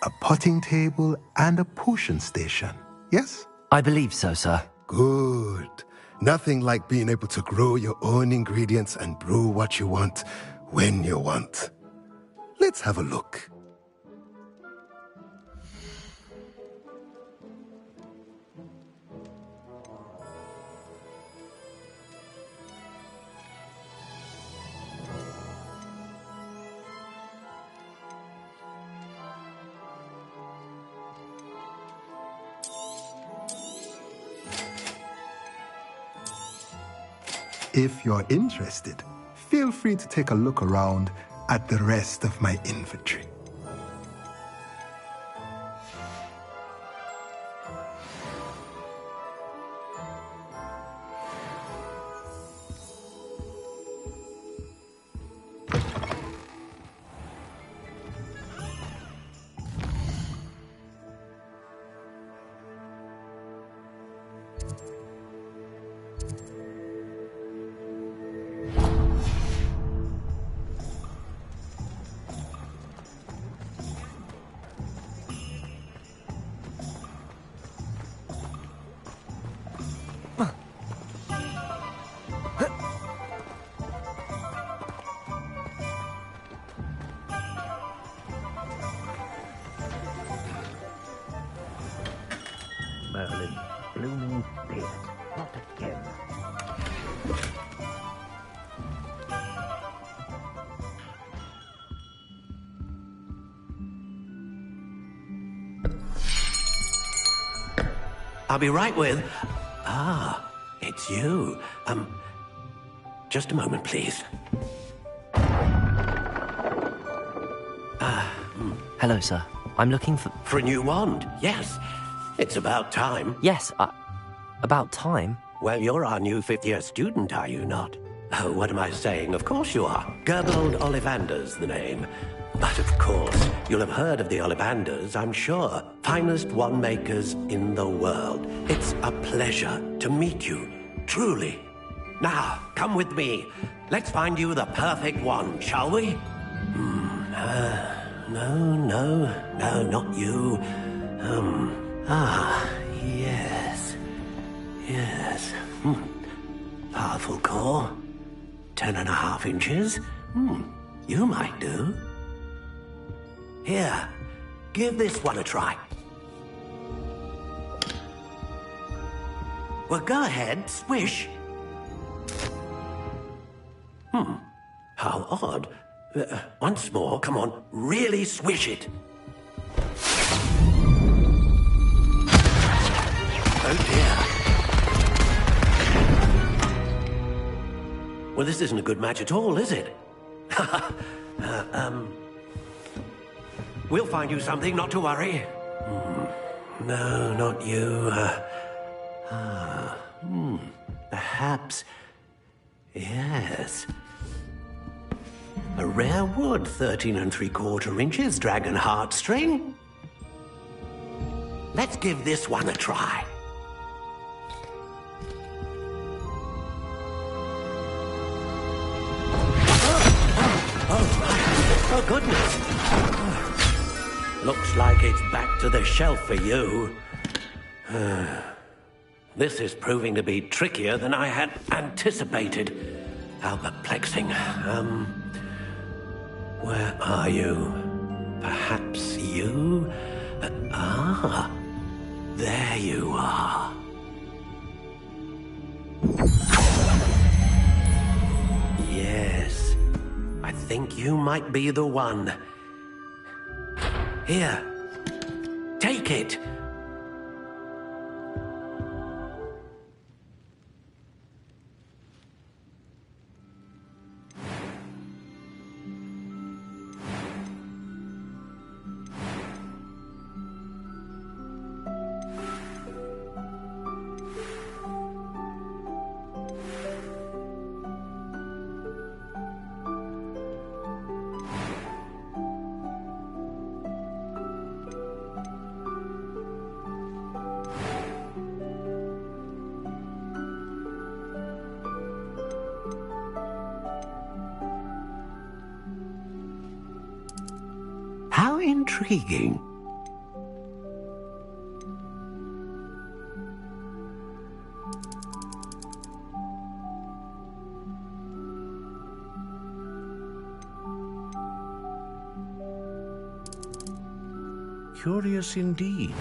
A potting table and a potion station, yes? I believe so, sir. Good. Nothing like being able to grow your own ingredients and brew what you want when you want. Let's have a look. If you're interested, feel free to take a look around at the rest of my inventory. Merlin, blooming beard, not again. I'll be right with... Ah, it's you. Just a moment, please. Hello, sir. I'm looking for... For a new wand, yes. It's about time. Yes, about time? Well, you're our new fifth-year student, are you not? Oh, what am I saying? Of course you are. Gerbold Ollivander's the name. But of course, you'll have heard of the Ollivanders, I'm sure. Finest wand makers in the world. It's a pleasure to meet you, truly. Now, come with me. Let's find you the perfect wand, shall we? No, not you. Yes. Powerful core. 10.5 inches. You might do. Here, give this one a try. Well, go ahead, swish. How odd. Once more, come on, really swish it. Oh dear. Well, this isn't a good match at all, is it? We'll find you something, not to worry. No, not you. Perhaps... Yes. A rare wood, 13 3/4 inches, dragon heartstring. Let's give this one a try. Oh, goodness. Looks like it's back to the shelf for you. This is proving to be trickier than I had anticipated. How perplexing. Where are you? Perhaps you? There you are. Yes, I think you might be the one. Here. Take it. How intriguing. Curious indeed.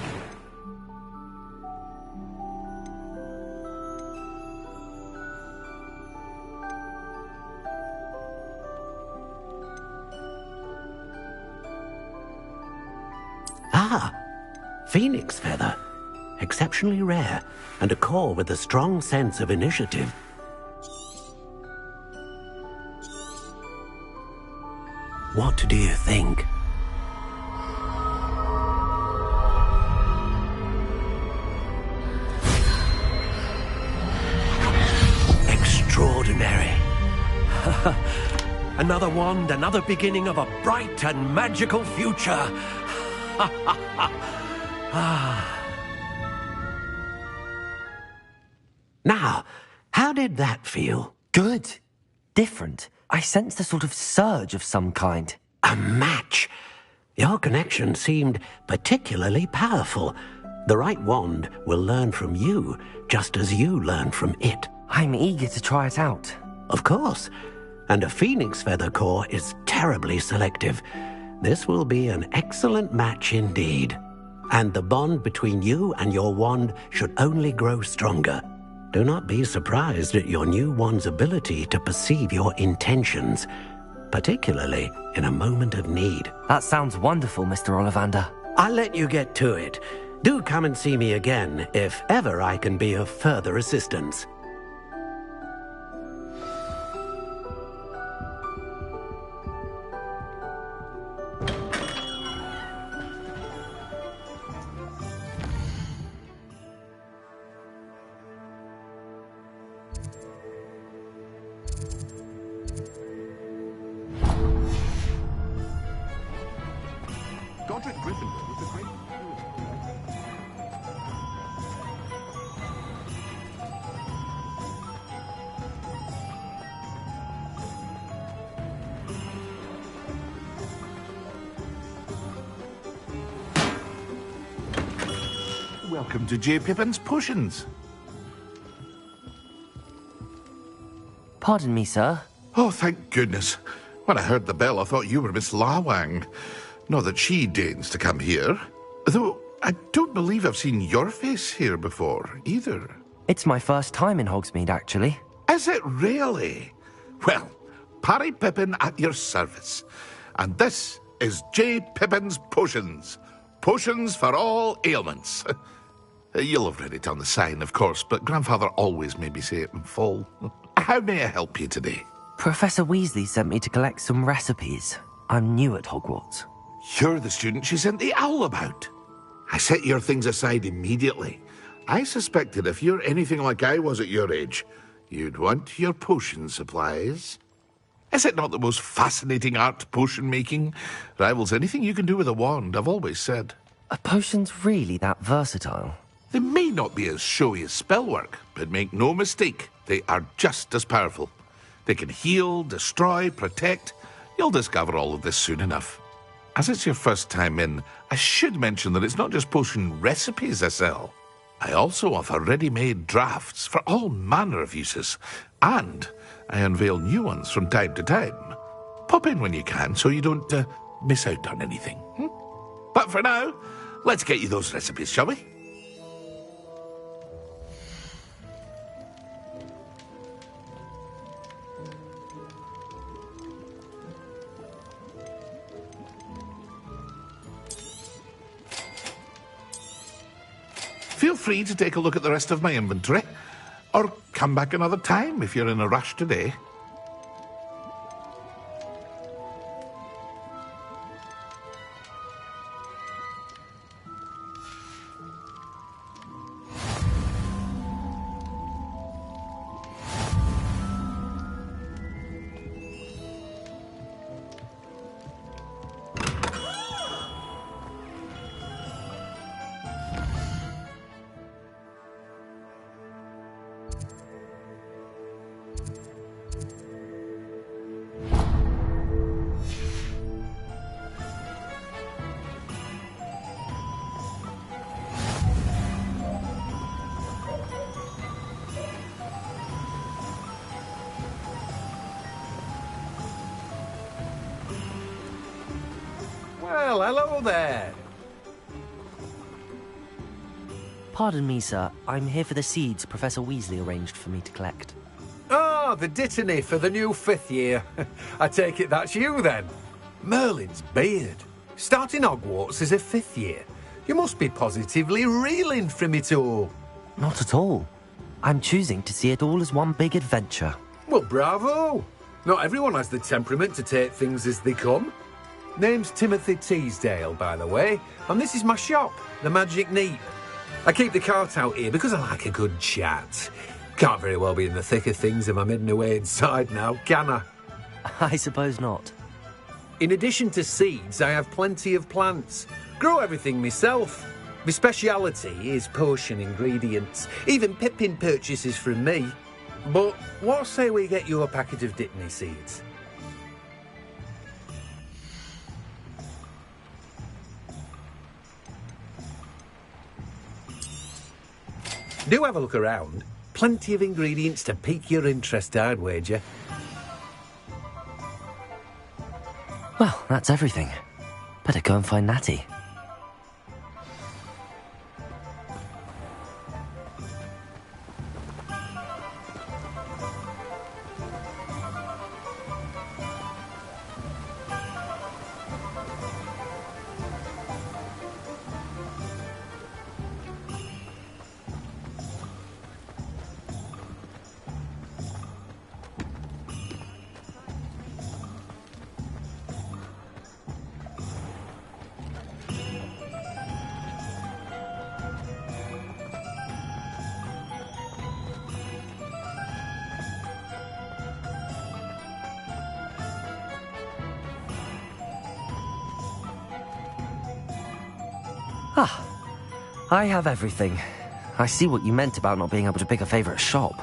Ah, phoenix feather. Exceptionally rare, and a core with a strong sense of initiative. What do you think? Extraordinary. Another wand, another beginning of a bright and magical future. Now, how did that feel? Good. Different. I sensed a sort of surge of some kind. A match. Your connection seemed particularly powerful. The right wand will learn from you, just as you learn from it. I'm eager to try it out. Of course. And a phoenix feather core is terribly selective. This will be an excellent match indeed. And the bond between you and your wand should only grow stronger. Do not be surprised at your new wand's ability to perceive your intentions, particularly in a moment of need. That sounds wonderful, Mr. Ollivander. I'll let you get to it. Do come and see me again if ever I can be of further assistance. Welcome to J. Pippin's Potions. Pardon me, sir. Oh, thank goodness. When I heard the bell, I thought you were Miss Lawang. Not that she deigns to come here. Though, I don't believe I've seen your face here before, either. It's my first time in Hogsmeade, actually. Is it really? Well, Parry Pippin at your service. And this is J. Pippin's Potions. Potions for all ailments. You'll have read it on the sign, of course, but Grandfather always made me say it in full. How may I help you today? Professor Weasley sent me to collect some recipes. I'm new at Hogwarts. You're the student she sent the owl about. I set your things aside immediately. I suspected if you're anything like I was at your age, you'd want your potion supplies. Is it not the most fascinating art, potion making? Rivals anything you can do with a wand, I've always said. Are potions really that versatile? They may not be as showy as spellwork, but make no mistake, they are just as powerful. They can heal, destroy, protect. You'll discover all of this soon enough. As it's your first time in, I should mention that it's not just potion recipes I sell. I also offer ready-made drafts for all manner of uses, and I unveil new ones from time to time. Pop in when you can so you don't miss out on anything. But for now, let's get you those recipes, shall we? feel free to take a look at the rest of my inventory. Or come back another time if you're in a rush today. Well, hello there. Pardon me, sir. I'm here for the seeds Professor Weasley arranged for me to collect. Ah, the dittany for the new 5th year. I take it that's you, then. Merlin's beard. Starting Hogwarts as a 5th year. You must be positively reeling from it all. Not at all. I'm choosing to see it all as one big adventure. Well, bravo. Not everyone has the temperament to take things as they come. Name's Timothy Teasdale, by the way, and this is my shop, the Magic Neep. I keep the cart out here because I like a good chat. Can't very well be in the thick of things if I'm hidden away inside now, can I? I suppose not. In addition to seeds, I have plenty of plants. Grow everything myself. My speciality is potion ingredients. Even Pippin purchases from me. But what say we get you a packet of Dittany seeds? Do have a look around. Plenty of ingredients to pique your interest, I'd wager. Well, that's everything. Better go and find Natty. Ah, I have everything. I see what you meant about not being able to pick a favourite shop.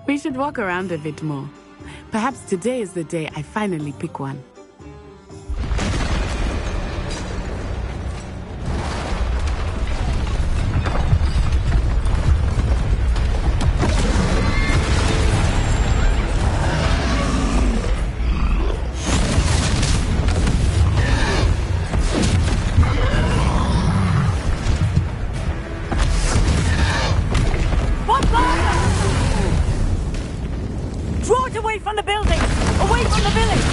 We should walk around a bit more. Perhaps today is the day I finally pick one. Draw it away from the building! Away from the village!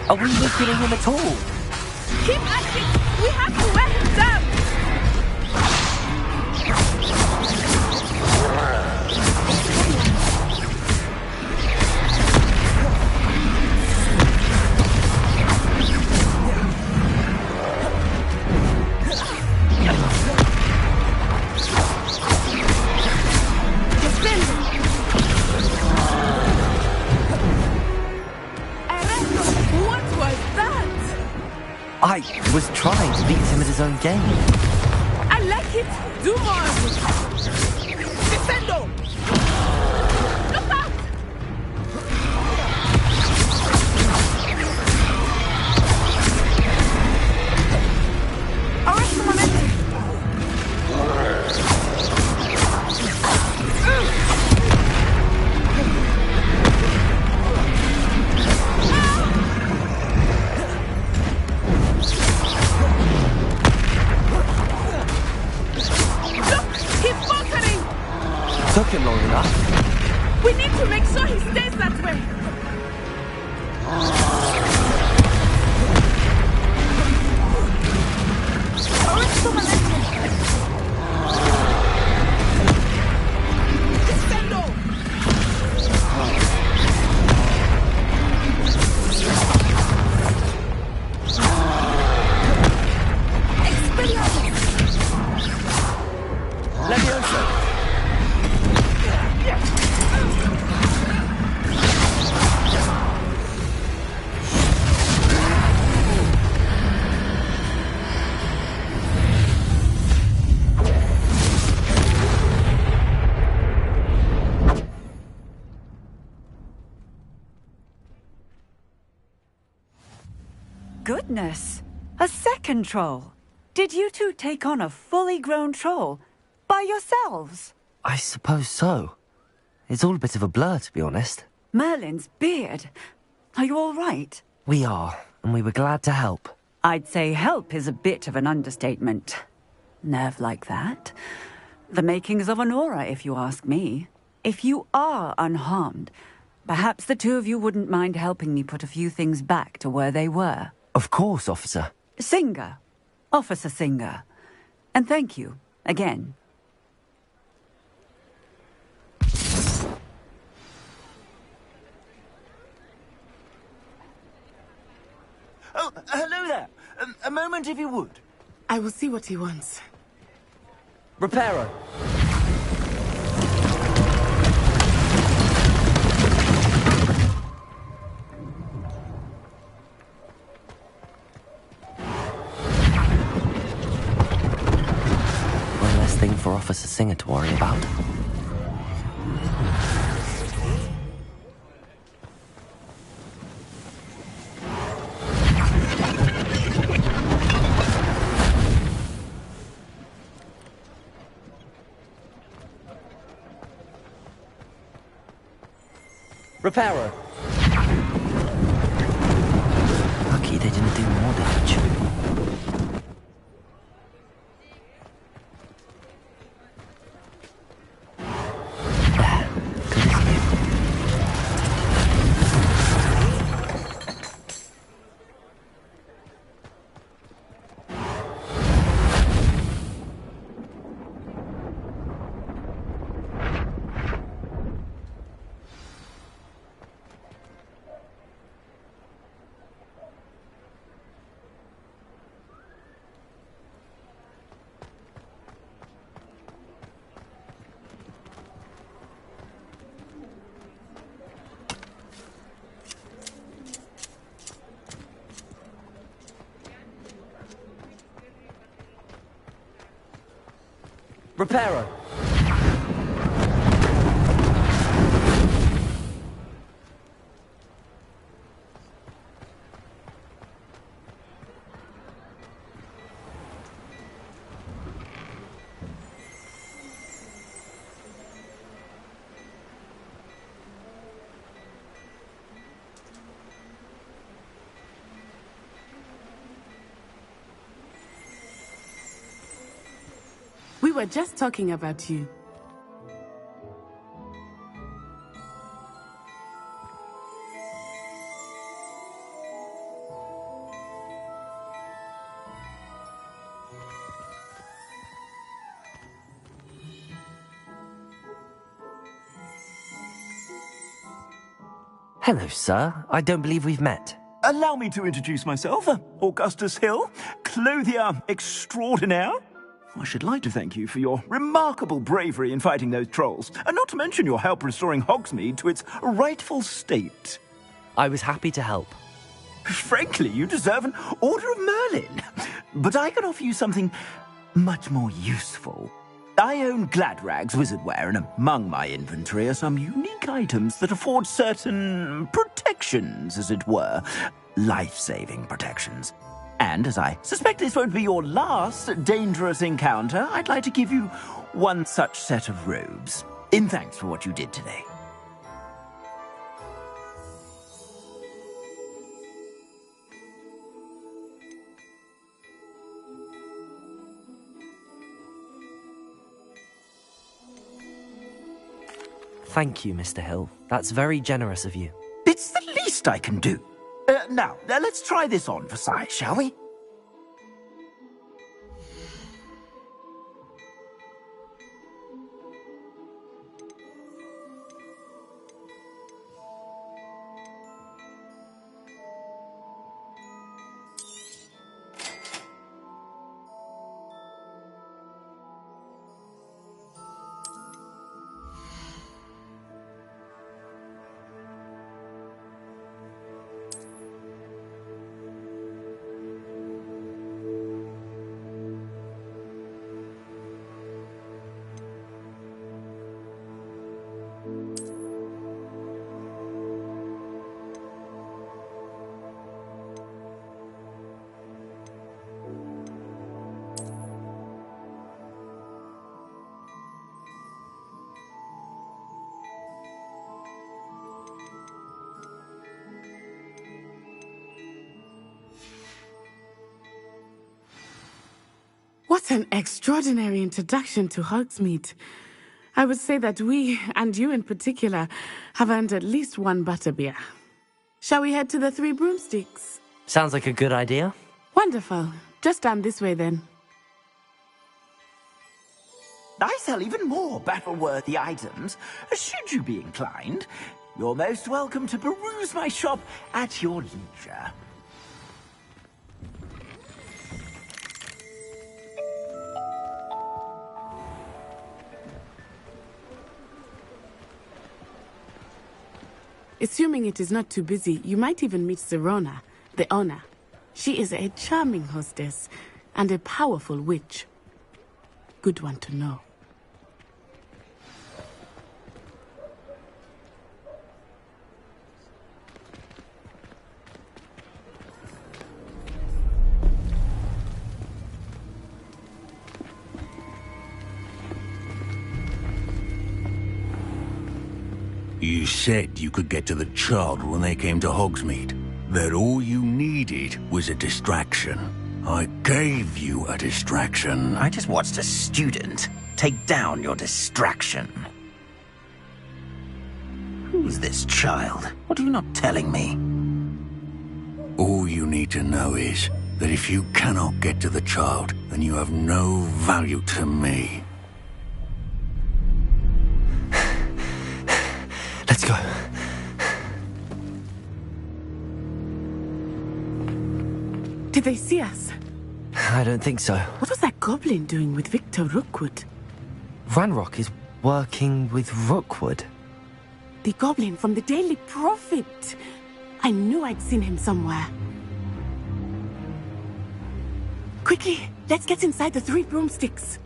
Are we weakening him at all? Keep at it! We have to wear him down! I was trying to beat him at his own game. I like it! Do more! Defendo! Look out! Arrest the momentum! We need to make sure he stays that way. Correct the momentum. Descendo. Levioso! Goodness! A second troll! Did you two take on a fully grown troll? By yourselves? I suppose so. It's all a bit of a blur, to be honest. Merlin's beard. Are you all right? We are, and we were glad to help. I'd say help is a bit of an understatement. Nerve like that. The makings of an aura, if you ask me. If you are unharmed, perhaps the two of you wouldn't mind helping me put a few things back to where they were. Of course, officer. Singer. Officer Singer. And thank you, again. Oh, hello there. A moment, if you would. I will see what he wants. Reparo. One less thing for Officer Singer to worry about. Reparo. Lucky they didn't do more damage. There. Good as new. Reparo. We were just talking about you. Hello, sir. I don't believe we've met. Allow me to introduce myself. Augustus Hill, clothier extraordinaire. I should like to thank you for your remarkable bravery in fighting those trolls, and not to mention your help restoring Hogsmeade to its rightful state. I was happy to help. Frankly, you deserve an Order of Merlin. But I can offer you something much more useful. I own Gladrag's wizardware, and among my inventory are some unique items that afford certain protections, as it were. Life-saving protections. And as I suspect this won't be your last dangerous encounter, I'd like to give you one such set of robes, in thanks for what you did today. thank you, Mr. Hill. That's very generous of you. It's the least I can do. Now, let's try this on for size, shall we? What an extraordinary introduction to Hogsmeade. I would say that we, and you in particular, have earned at least one butterbeer. Shall we head to the Three Broomsticks? Sounds like a good idea. Wonderful. Just down this way then. I sell even more battle-worthy items. Should you be inclined, you're most welcome to peruse my shop at your leisure. Assuming it is not too busy, you might even meet Sirona, the owner. She is a charming hostess and a powerful witch. Good one to know. You said you could get to the child when they came to Hogsmeade. That all you needed was a distraction. I gave you a distraction. I just watched a student take down your distraction. Who's this child? What are you not telling me? All you need to know is that if you cannot get to the child, then you have no value to me. Let's go. Did they see us? I don't think so. What was that goblin doing with Victor Rookwood? Ranrock is working with Rookwood. The goblin from the Daily Prophet. I knew I'd seen him somewhere. Quickly, let's get inside the Three Broomsticks.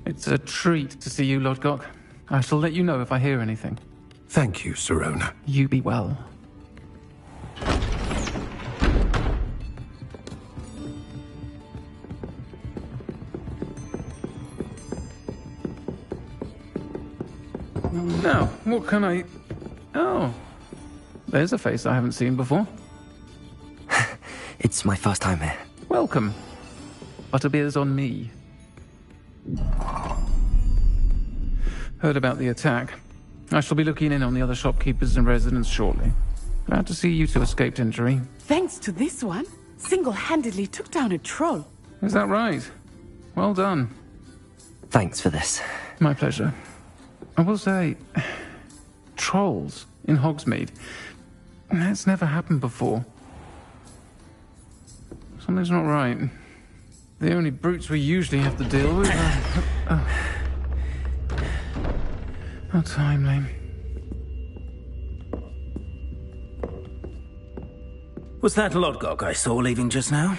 It's a treat to see you, Lodgok. I shall let you know if I hear anything. Thank you, Sirona. You be well. Now, what can I... Oh, there's a face I haven't seen before. It's my first time here. Welcome. Butterbeer's on me. Heard about the attack. I shall be looking in on the other shopkeepers and residents shortly. Glad to see you two escaped injury. Thanks to this one, single-handedly took down a troll. Is that right? Well done. Thanks for this. My pleasure. I will say, trolls in Hogsmeade. That's never happened before. Something's not right. The only brutes we usually have to deal with are... How timely. Was that Lodgok I saw leaving just now?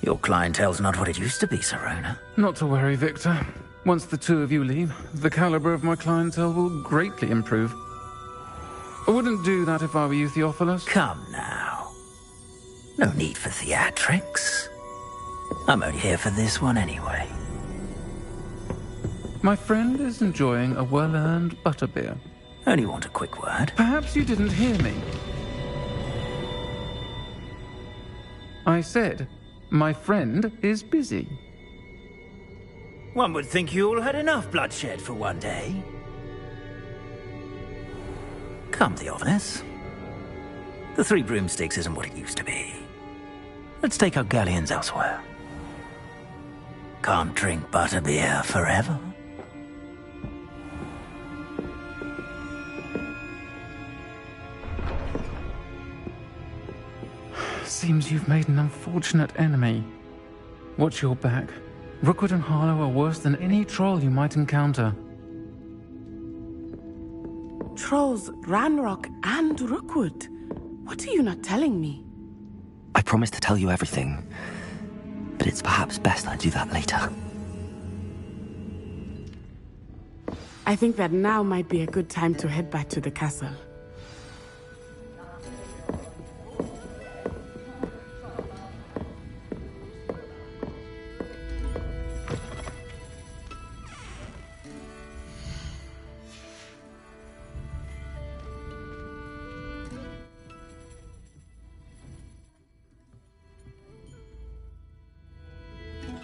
Your clientele's not what it used to be, Sirona. Not to worry, Victor. Once the two of you leave, the caliber of my clientele will greatly improve. I wouldn't do that if I were you, Theophilus. Come now. No need for theatrics. I'm only here for this one anyway. My friend is enjoying a well-earned butterbeer. Only want a quick word. Perhaps you didn't hear me. I said, my friend is busy. One would think you all had enough bloodshed for one day. Come, Theophilus. The Three Broomsticks isn't what it used to be. Let's take our galleons elsewhere. Can't drink butterbeer forever. Seems you've made an unfortunate enemy. Watch your back. Rookwood and Harlow are worse than any troll you might encounter. Trolls, Ranrock, and Rookwood. What are you not telling me? I promised to tell you everything, but it's perhaps best I do that later. I think that now might be a good time to head back to the castle.